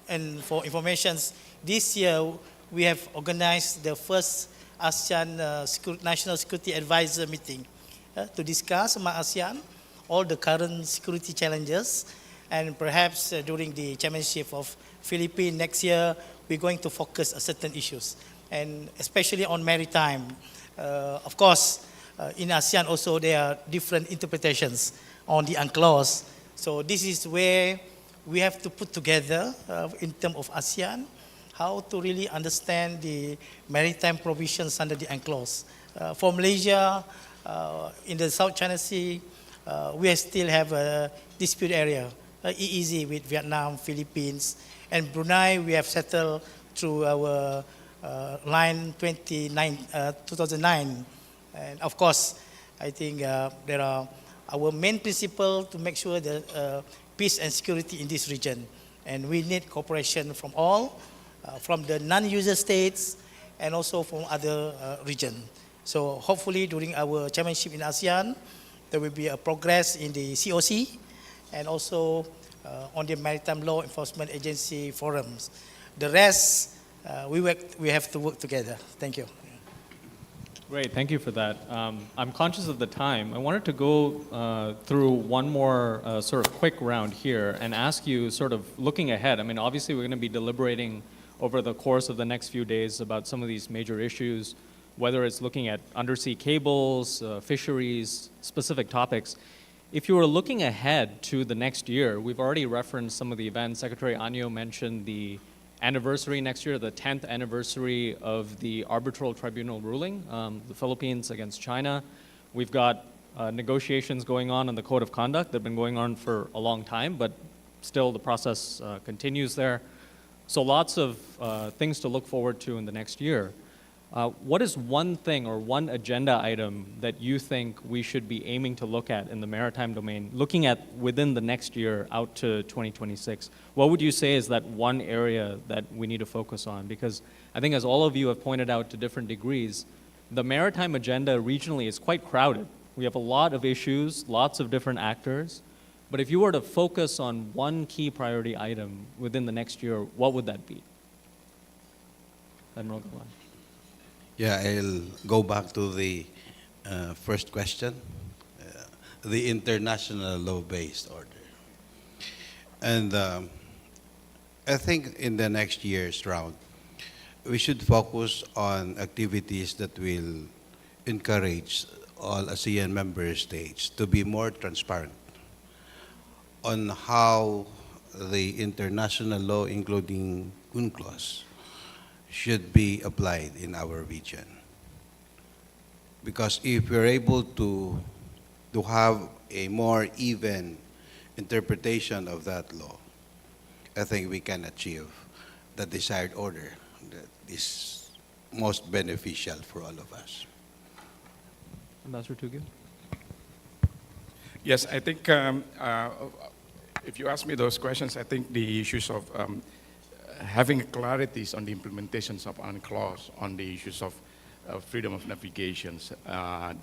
And for informations, this year we have organized the first ASEAN National Security Advisor meeting to discuss among ASEAN all the current security challenges, and perhaps during the chairmanship of Philippines next year, we're going to focus on certain issues, and especially on maritime. Of course, in ASEAN also there are different interpretations on the UNCLOS. So this is where we have to put together in terms of ASEAN, how to really understand the maritime provisions under the UNCLOS. For Malaysia, in the South China Sea, we still have a dispute area, EEZ with Vietnam, Philippines, and Brunei we have settled through our line 2009. And of course, I think there are our main principle to make sure that peace and security in this region. And we need cooperation from all, from the non-user states and also from other regions. So hopefully during our chairmanship in ASEAN, there will be a progress in the COC and also on the Maritime Law Enforcement Agency forums. The rest, we have to work together. Thank you. Great, thank you for that. I'm conscious of the time. I wanted to go through one more sort of quick round here and ask you, sort of looking ahead. I mean, obviously we're going to be deliberating over the course of the next few days about some of these major issues, whether it's looking at undersea cables, fisheries, specific topics. If you were looking ahead to the next year, we've already referenced some of the events. Secretary Anyo mentioned the anniversary next year, the 10th anniversary of the arbitral tribunal ruling, the Philippines against China. We've got negotiations going on the Code of Conduct. They've been going on for a long time, but still the process continues there. So lots of things to look forward to in the next year. What is one thing or one agenda item that you think we should be aiming to look at in the maritime domain, looking at within the next year out to 2026? What would you say is that one area that we need to focus on? Because I think as all of you have pointed out to different degrees, the maritime agenda regionally is quite crowded. We have a lot of issues, lots of different actors. But if you were to focus on one key priority item within the next year, what would that be? Admiral Galan. Yeah, I'll go back to the first question, the international law-based order. And I think in the next year's round, we should focus on activities that will encourage all ASEAN member states to be more transparent on how the international law, including UNCLOS, should be applied in our region. Because if we're able to have a more even interpretation of that law, I think we can achieve the desired order that is most beneficial for all of us. Ambassador Tugil? Yes, I think if you ask me those questions, I think the issues of having clarities on the implementations of UNCLOS, on the issues of freedom of navigations,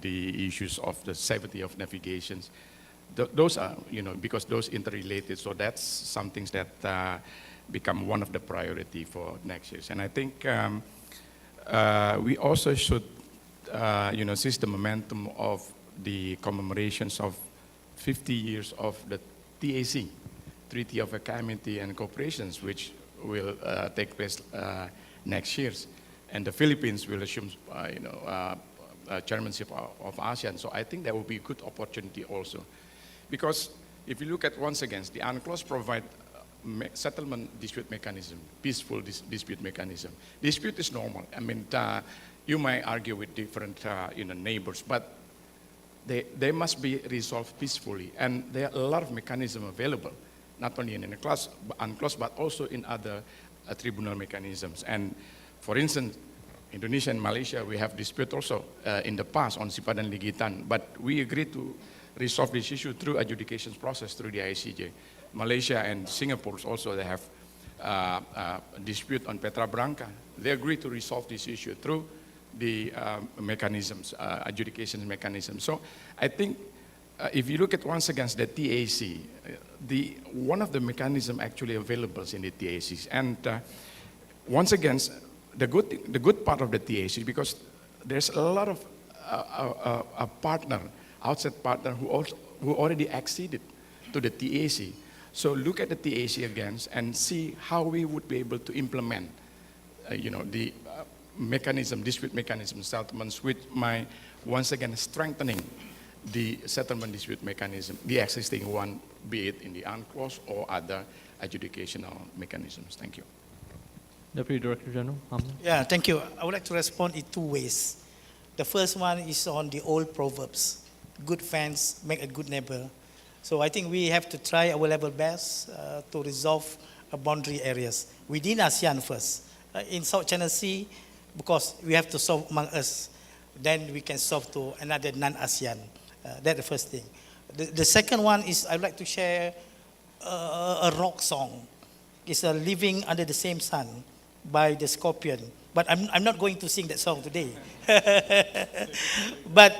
the issues of the safety of navigations, those are, because those interrelated, so that's some things that become one of the priority for next year. And I think we also should, seize the momentum of the commemorations of 50 years of the TAC, Treaty of Amity and Cooperation, which will take place next year. And the Philippines will assume, chairmanship of ASEAN. So I think that would be a good opportunity also. Because if you look at, once again, the UNCLOS provide settlement dispute mechanism, peaceful dispute mechanism. Dispute is normal. I mean, you might argue with different neighbors, but they must be resolved peacefully. And there are a lot of mechanisms available, not only in UNCLOS, but also in other tribunal mechanisms. And for instance, Indonesia and Malaysia, we have dispute also in the past on Sipadan Ligitan, but we agreed to resolve this issue through adjudication process through the ICJ. Malaysia and Singapore also, they have dispute on Petra Branca. They agreed to resolve this issue through the mechanisms, adjudication mechanisms. So I think if you look at once again the TAC, one of the mechanisms actually available in the TACs, and once again, the good part of the TAC, because there's a lot of a partner, outside partner who already acceded to the TAC. So look at the TAC again and see how we would be able to implement, the mechanism, dispute mechanism settlements, which might once again strengthening the settlement dispute mechanism, the existing one, be it in the UNCLOS or other adjudicational mechanisms. Thank you. Deputy Director General, Hamza. Yeah, thank you. I would like to respond in two ways. The first one is on the old proverbs. Good friends make a good neighbor. So I think we have to try our level best to resolve boundary areas within ASEAN first. In South China Sea, because we have to solve among us, then we can solve to another non-ASEAN. That's the first thing. The second one is I'd like to share a rock song. It's Living Under the Same Sun by the Scorpion. But I'm not going to sing that song today. But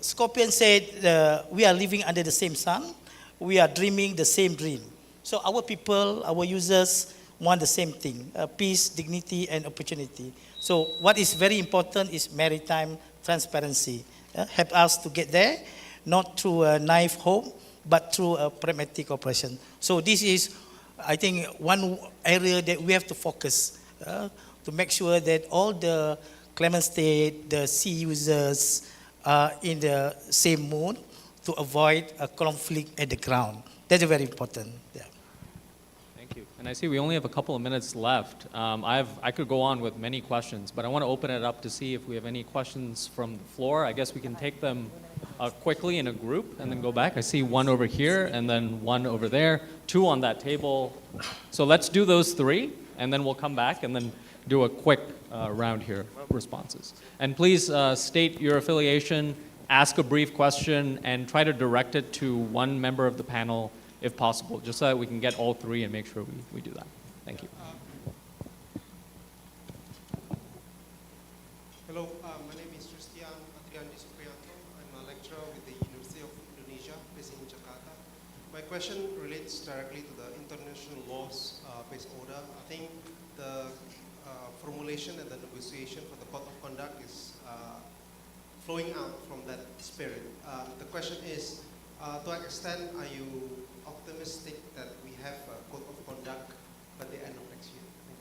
Scorpion said, we are living under the same sun. We are dreaming the same dream. So our people, our users want the same thing, peace, dignity, and opportunity. So what is very important is maritime transparency. Help us to get there, not through a naive hope, but through a pragmatic operation. So this is, I think, one area that we have to focus to make sure that all the claimant state, the sea users are in the same mood to avoid a conflict at the ground. That's very important. Yeah. Thank you. And I see we only have a couple of minutes left. I could go on with many questions, but I want to open it up to see if we have any questions from the floor. I guess we can take them quickly in a group and then go back. I see one over here and then one over there, two on that table. So let's do those three, and then we'll come back and then do a quick round here of responses. And please state your affiliation, ask a brief question, and try to direct it to one member of the panel if possible, just so that we can get all three and make sure we do that. Thank you. Hello, my name is Christian Adrian Supriyanto. I'm a lecturer with the University of Indonesia, based in Jakarta. My question relates directly to the international laws-based order. I think the formulation and the negotiation for the Code of Conduct is flowing out from that spirit. The question is, to what extent are you optimistic that we have a Code of Conduct by the end of next year? Thank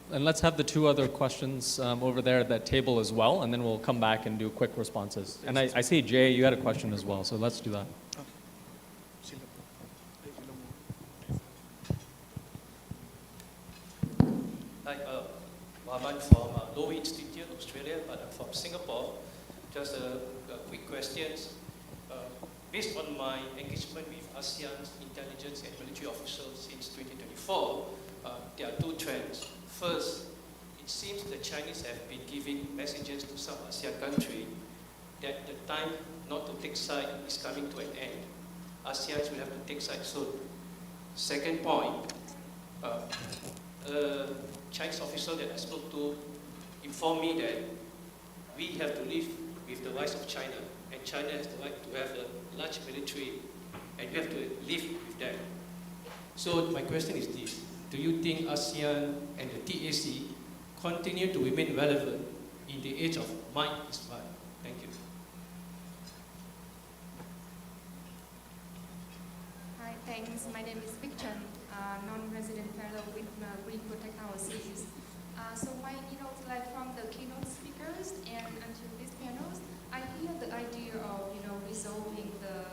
you. And let's have the two other questions over there at that table as well, and then we'll come back and do quick responses. And I see, Jay, you had a question as well, so let's do that. Hi, Mohammed from Lowy Institute, Australia, but I'm from Singapore. Just a quick question. Based on my engagement with ASEAN's intelligence and military officials since 2024, there are two trends. First, it seems the Chinese have been giving messages to some ASEAN countries that the time not to take side is coming to an end. ASEAN will have to take side soon. Second point, Chinese official that I spoke to informed me that we have to live with the rise of China, and China has the right to have a large military, and we have to live with that. So my question is this: do you think ASEAN and the TAC continue to remain relevant in the age of might is right? Thank you. Hi, thanks. My name is Vic Chen, non-resident fellow with Green Protect Our Seas. So like from the keynote speakers and until these panels, I hear the idea of, resolving the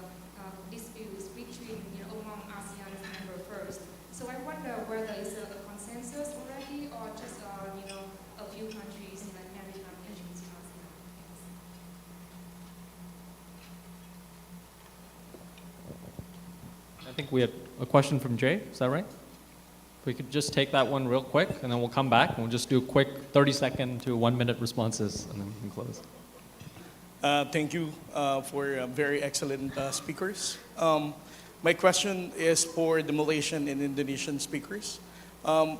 disputes between, among ASEAN members first. So I wonder whether it's a consensus already or just, a few countries like maritime nations in ASEAN. I think we had a question from Jay, is that right? If we could just take that one real quick, and then we'll come back, and we'll just do quick 30-second to 1-minute responses, and then we can close. Thank you for very excellent speakers. My question is for the Malaysian and Indonesian speakers.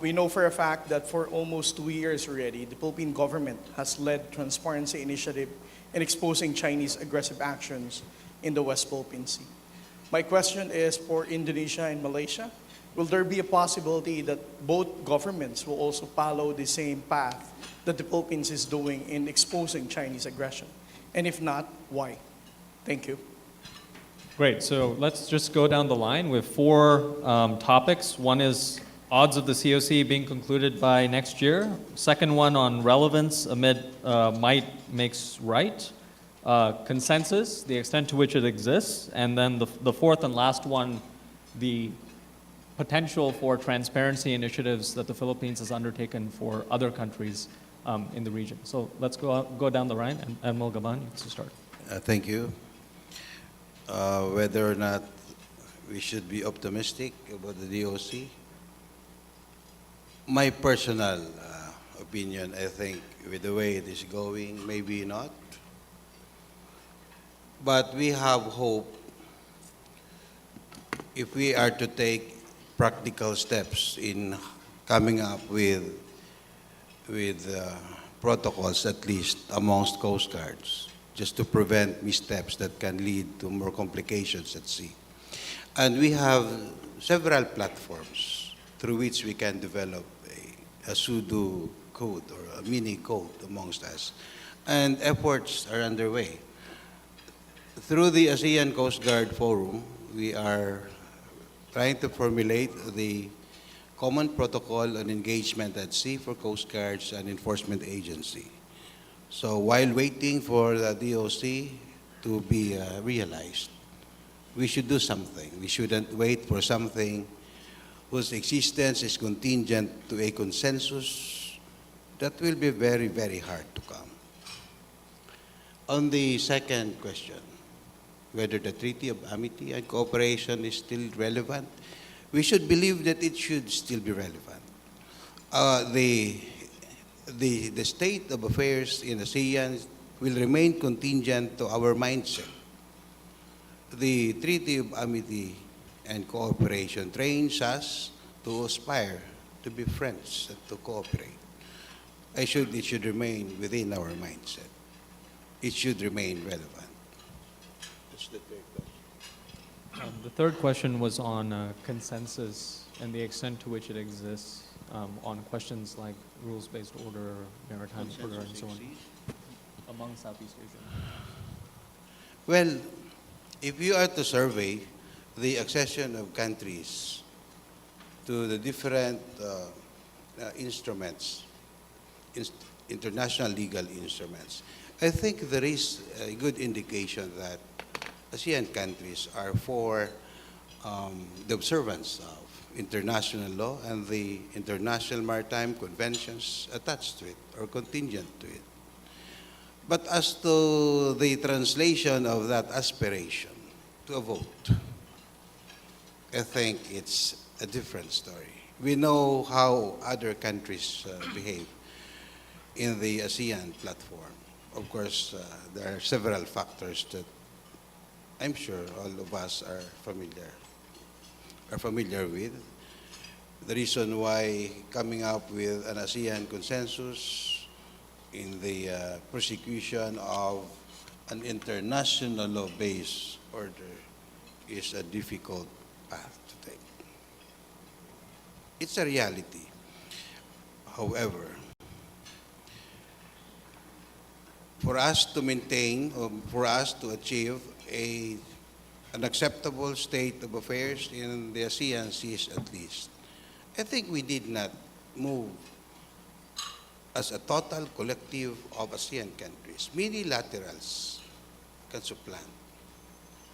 We know for a fact that for almost 2 years already, the Philippine government has led transparency initiative in exposing Chinese aggressive actions in the West Philippine Sea. My question is for Indonesia and Malaysia. Will there be a possibility that both governments will also follow the same path that the Philippines is doing in exposing Chinese aggression? And if not, why? Thank you. Great, so let's just go down the line with 4 topics. One is odds of the COC being concluded by next year. Second one on relevance amid might makes right. Consensus, the extent to which it exists. And then the fourth and last one, the potential for transparency initiatives that the Philippines has undertaken for other countries in the region. So let's go down the line. And Admiral Gaban, you can start. Thank you. Whether or not we should be optimistic about the DOC, my personal opinion, I think with the way it is going, maybe not. But we have hope if we are to take practical steps in coming up with protocols, at least amongst Coast Guards, just to prevent missteps that can lead to more complications at sea. And we have several platforms through which we can develop a pseudo code or a mini code amongst us. And efforts are underway. Through the ASEAN Coast Guard Forum, we are trying to formulate the common protocol on engagement at sea for Coast Guards and enforcement agency. So while waiting for the DOC to be realized, we should do something. We shouldn't wait for something whose existence is contingent to a consensus that will be very, very hard to come. On the second question, whether the Treaty of Amity and Cooperation is still relevant, we should believe that it should still be relevant. The state of affairs in ASEAN will remain contingent to our mindset. The Treaty of Amity and Cooperation trains us to aspire to be friends and to cooperate. It should remain within our mindset. It should remain relevant. That's the third question. The third question was on consensus and the extent to which it exists on questions like rules-based order, maritime order, and so on, among Southeast Asia. Well, if you are to survey the accession of countries to the different instruments, international legal instruments, I think there is a good indication that ASEAN countries are for the observance of international law and the international maritime conventions attached to it or contingent to it. But as to the translation of that aspiration to a vote, I think it's a different story. We know how other countries behave in the ASEAN platform. Of course, there are several factors that I'm sure all of us are familiar with. The reason why coming up with an ASEAN consensus in the prosecution of an international law-based order is a difficult path to take. It's a reality. However, for us to maintain, or for us to achieve an acceptable state of affairs in the ASEAN seas at least, I think we did not move as a total collective of ASEAN countries, minilaterals can supplant.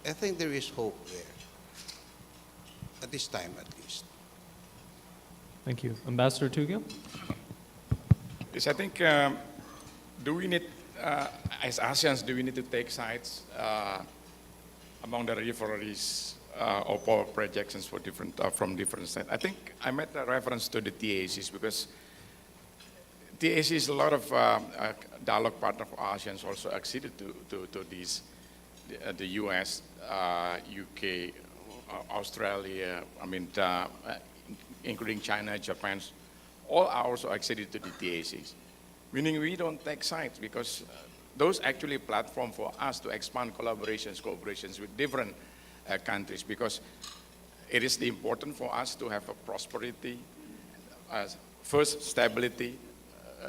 I think there is hope there, at this time at least. Thank you. Ambassador Tugel? Yes, I think, do we need, as ASEANs, do we need to take sides among the referees or power projections for different, from different sides? I think I made a reference to the TACs because TAC is a lot of dialogue partner for ASEANs also acceded to these, the US, UK, Australia, including China, Japan, all are also acceded to the TACs. Meaning we don't take sides because those actually platform for us to expand collaborations, cooperations with different countries because it is important for us to have a prosperity, first stability,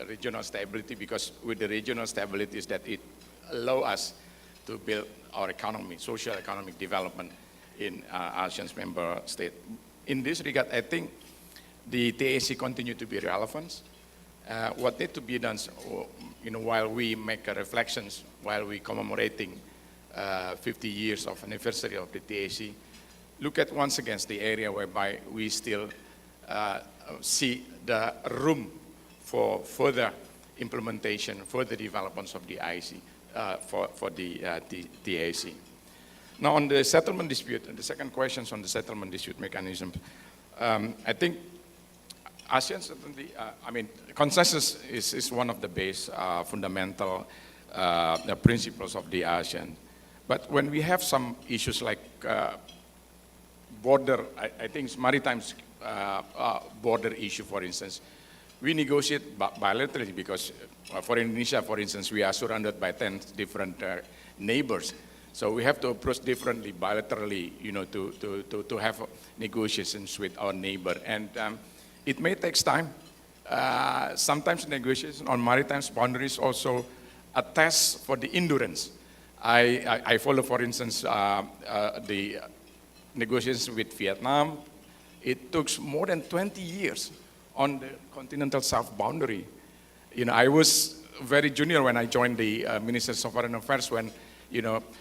regional stability, because with the regional stability is that it allow us to build our economy, social economic development in ASEAN's member state. In this regard, I think the TAC continue to be relevant. What need to be done, while we make reflections, while we commemorating 50 years of anniversary of the TAC, look at once again the area whereby we still see the room for further implementation, further developments of the IC for the TAC. Now on the settlement dispute, and the second question on the settlement dispute mechanism, I think ASEAN certainly, consensus is one of the base fundamental principles of the ASEAN. But when we have some issues like border, I think maritime border issue, for instance, we negotiate bilaterally because for Indonesia, for instance, we are surrounded by 10 different neighbors. So we have to approach differently bilaterally, to have negotiations with our neighbor. And it may take time. Sometimes negotiations on maritime boundaries also a test for the endurance. I follow, for instance, the negotiations with Vietnam. It took more than 20 years on the continental south boundary. I was very junior when I joined the Ministers of Foreign Affairs when,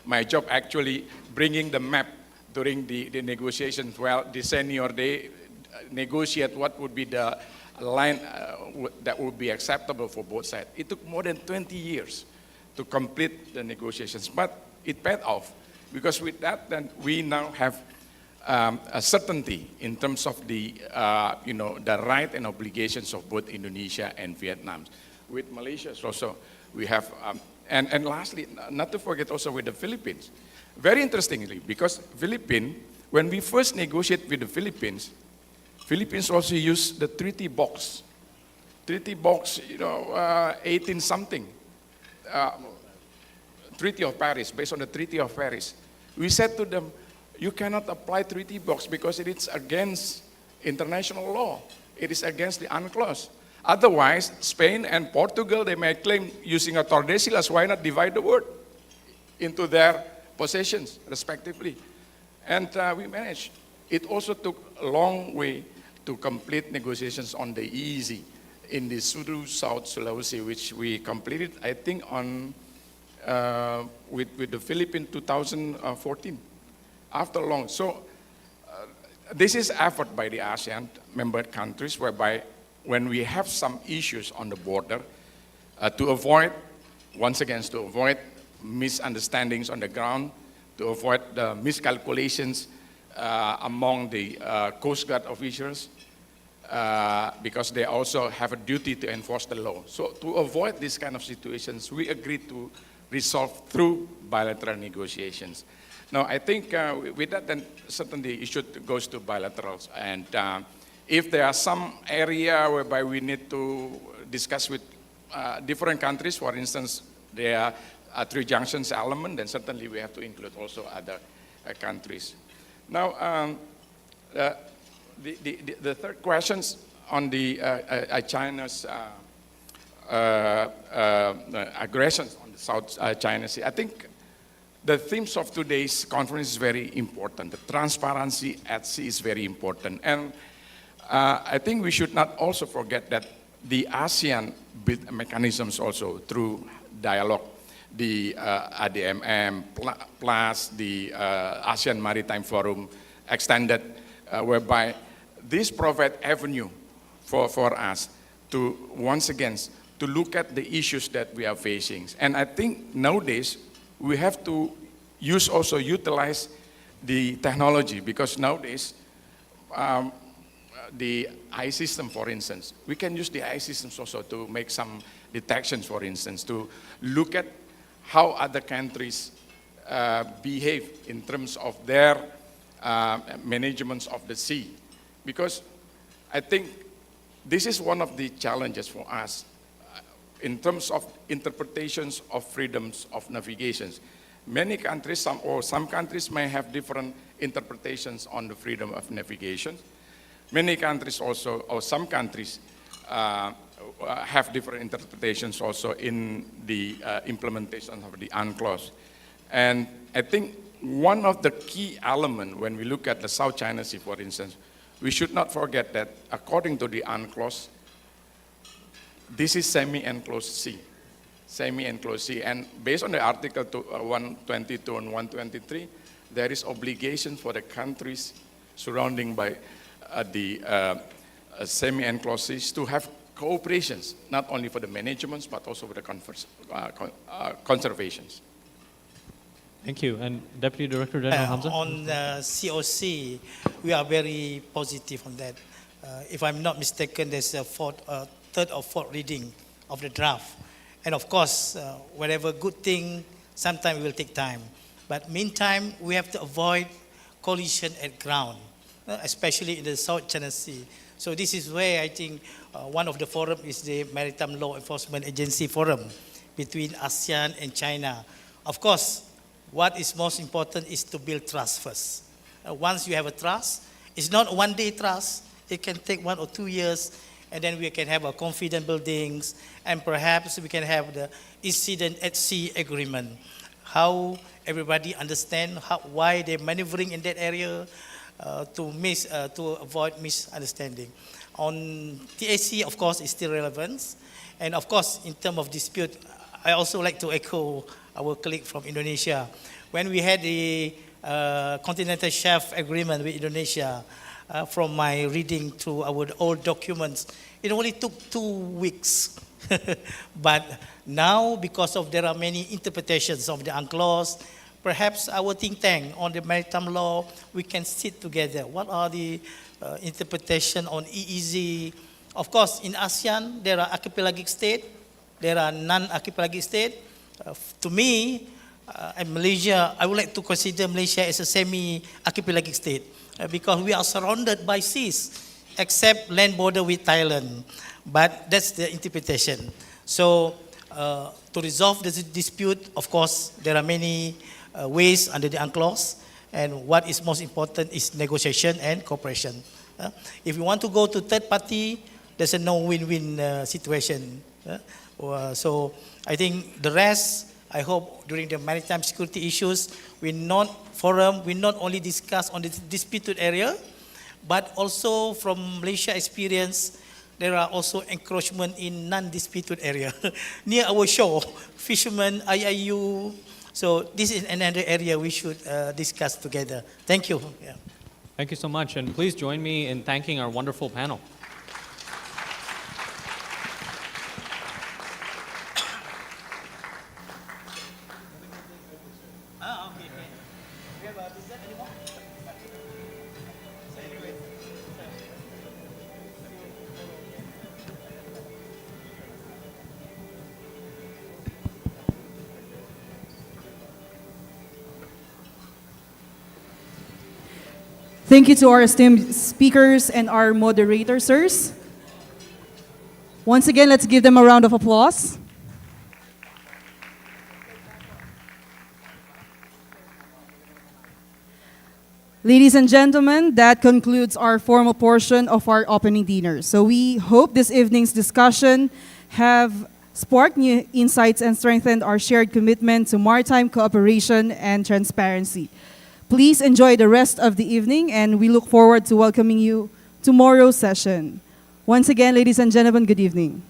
my job actually bringing the map during the negotiations. Well, the senior, they negotiate what would be the line that would be acceptable for both sides. It took more than 20 years to complete the negotiations, but it paid off because with that, then we now have a certainty in terms of the, the right and obligations of both Indonesia and Vietnam. With Malaysia also, we have, and lastly, not to forget also with the Philippines. Very interestingly, because Philippines, when we first negotiate with the Philippines also used the treaty box. Treaty box, 18 something. Treaty of Paris, based on the Treaty of Paris. We said to them, you cannot apply treaty box because it is against international law. It is against the UNCLOS. Otherwise, Spain and Portugal, they may claim using a Tordesillas, why not divide the world into their possessions, respectively. And we managed. It also took a long way to complete negotiations on the EEZ in the Sulu, South Sulawesi, which we completed, I think, on with the Philippines 2014. After long, so this is effort by the ASEAN member countries, whereby when we have some issues on the border, to avoid, once again, to avoid misunderstandings on the ground, to avoid the miscalculations among the Coast Guard officials, because they also have a duty to enforce the law. So to avoid these kind of situations, we agreed to resolve through bilateral negotiations. Now, I think with that, then certainly the issue goes to bilaterals. And if there are some area whereby we need to discuss with different countries, for instance, there are a three junctions element, then certainly we have to include also other countries. Now, the third questions on the China's aggressions on the South China Sea. I think the themes of today's conference is very important. The transparency at sea is very important. And I think we should not also forget that the ASEAN built mechanisms also through dialogue, the ADMM plus the ASEAN Maritime Forum extended, whereby this provide avenue for us to once again to look at the issues that we are facing. And I think nowadays we have to utilize the technology, because nowadays the eye system, for instance, we can use the eye systems also to make some detections, for instance, to look at how other countries behave in terms of their management of the sea. Because I think this is one of the challenges for us in terms of interpretations of freedoms of navigations. Many countries, some countries may have different interpretations on the freedom of navigation. Many countries also, or some countries have different interpretations also in the implementation of the UNCLOS. And I think one of the key elements when we look at the South China Sea, for instance, we should not forget that according to the UNCLOS, this is semi-enclosed sea. Semi-enclosed sea. And based on the Article 122 and 123, there is obligation for the countries surrounding by the semi-enclosed seas to have cooperations, not only for the managements, but also for the conservations. Thank you. And Deputy Director General Hamza? On COC, we are very positive on that. If I'm not mistaken, there's a third or fourth reading of the draft. And of course, whatever good thing, sometimes it will take time. But meantime, we have to avoid collision at ground, especially in the South China Sea. So this is where I think one of the forum is the Maritime Law Enforcement Agency Forum between ASEAN and China. Of course, what is most important is to build trust first. Once you have a trust, it's not a one-day trust. It can take 1 or 2 years, and then we can have a confident buildings, and perhaps we can have the incident at sea agreement. How everybody understand why they're maneuvering in that area to avoid misunderstanding. On TAC, of course, is still relevant. And of course, in terms of dispute, I also like to echo our colleague from Indonesia. When we had the continental shelf agreement with Indonesia, from my reading through our old documents, it only took 2 weeks. But now, because of there are many interpretations of the UNCLOS, perhaps our think tank on the maritime law, we can sit together. What are the interpretation on EEZ? Of course, in ASEAN, there are archipelagic states, there are non-archipelagic states. To me, and Malaysia, I would like to consider Malaysia as a semi-archipelagic state because we are surrounded by seas, except land border with Thailand. But that's the interpretation. So to resolve this dispute, of course, there are many ways under the UNCLOS, and what is most important is negotiation and cooperation. If you want to go to third party, there's a no win-win situation. So I think the rest, I hope during the maritime security issues, we not only discuss on the disputed area, but also from Malaysia experience, there are also encroachment in non-disputed area. Near our shore, fishermen, IIU. So this is another area we should discuss together. Thank you. Yeah. Thank you so much. And please join me in thanking our wonderful panel. Thank you to our esteemed speakers and our moderators, sirs. Once again, let's give them a round of applause. Ladies and gentlemen, that concludes our formal portion of our opening dinner. So we hope this evening's discussion have sparked new insights and strengthened our shared commitment to maritime cooperation and transparency. Please enjoy the rest of the evening, and we look forward to welcoming you tomorrow's session. Once again, ladies and gentlemen, good evening.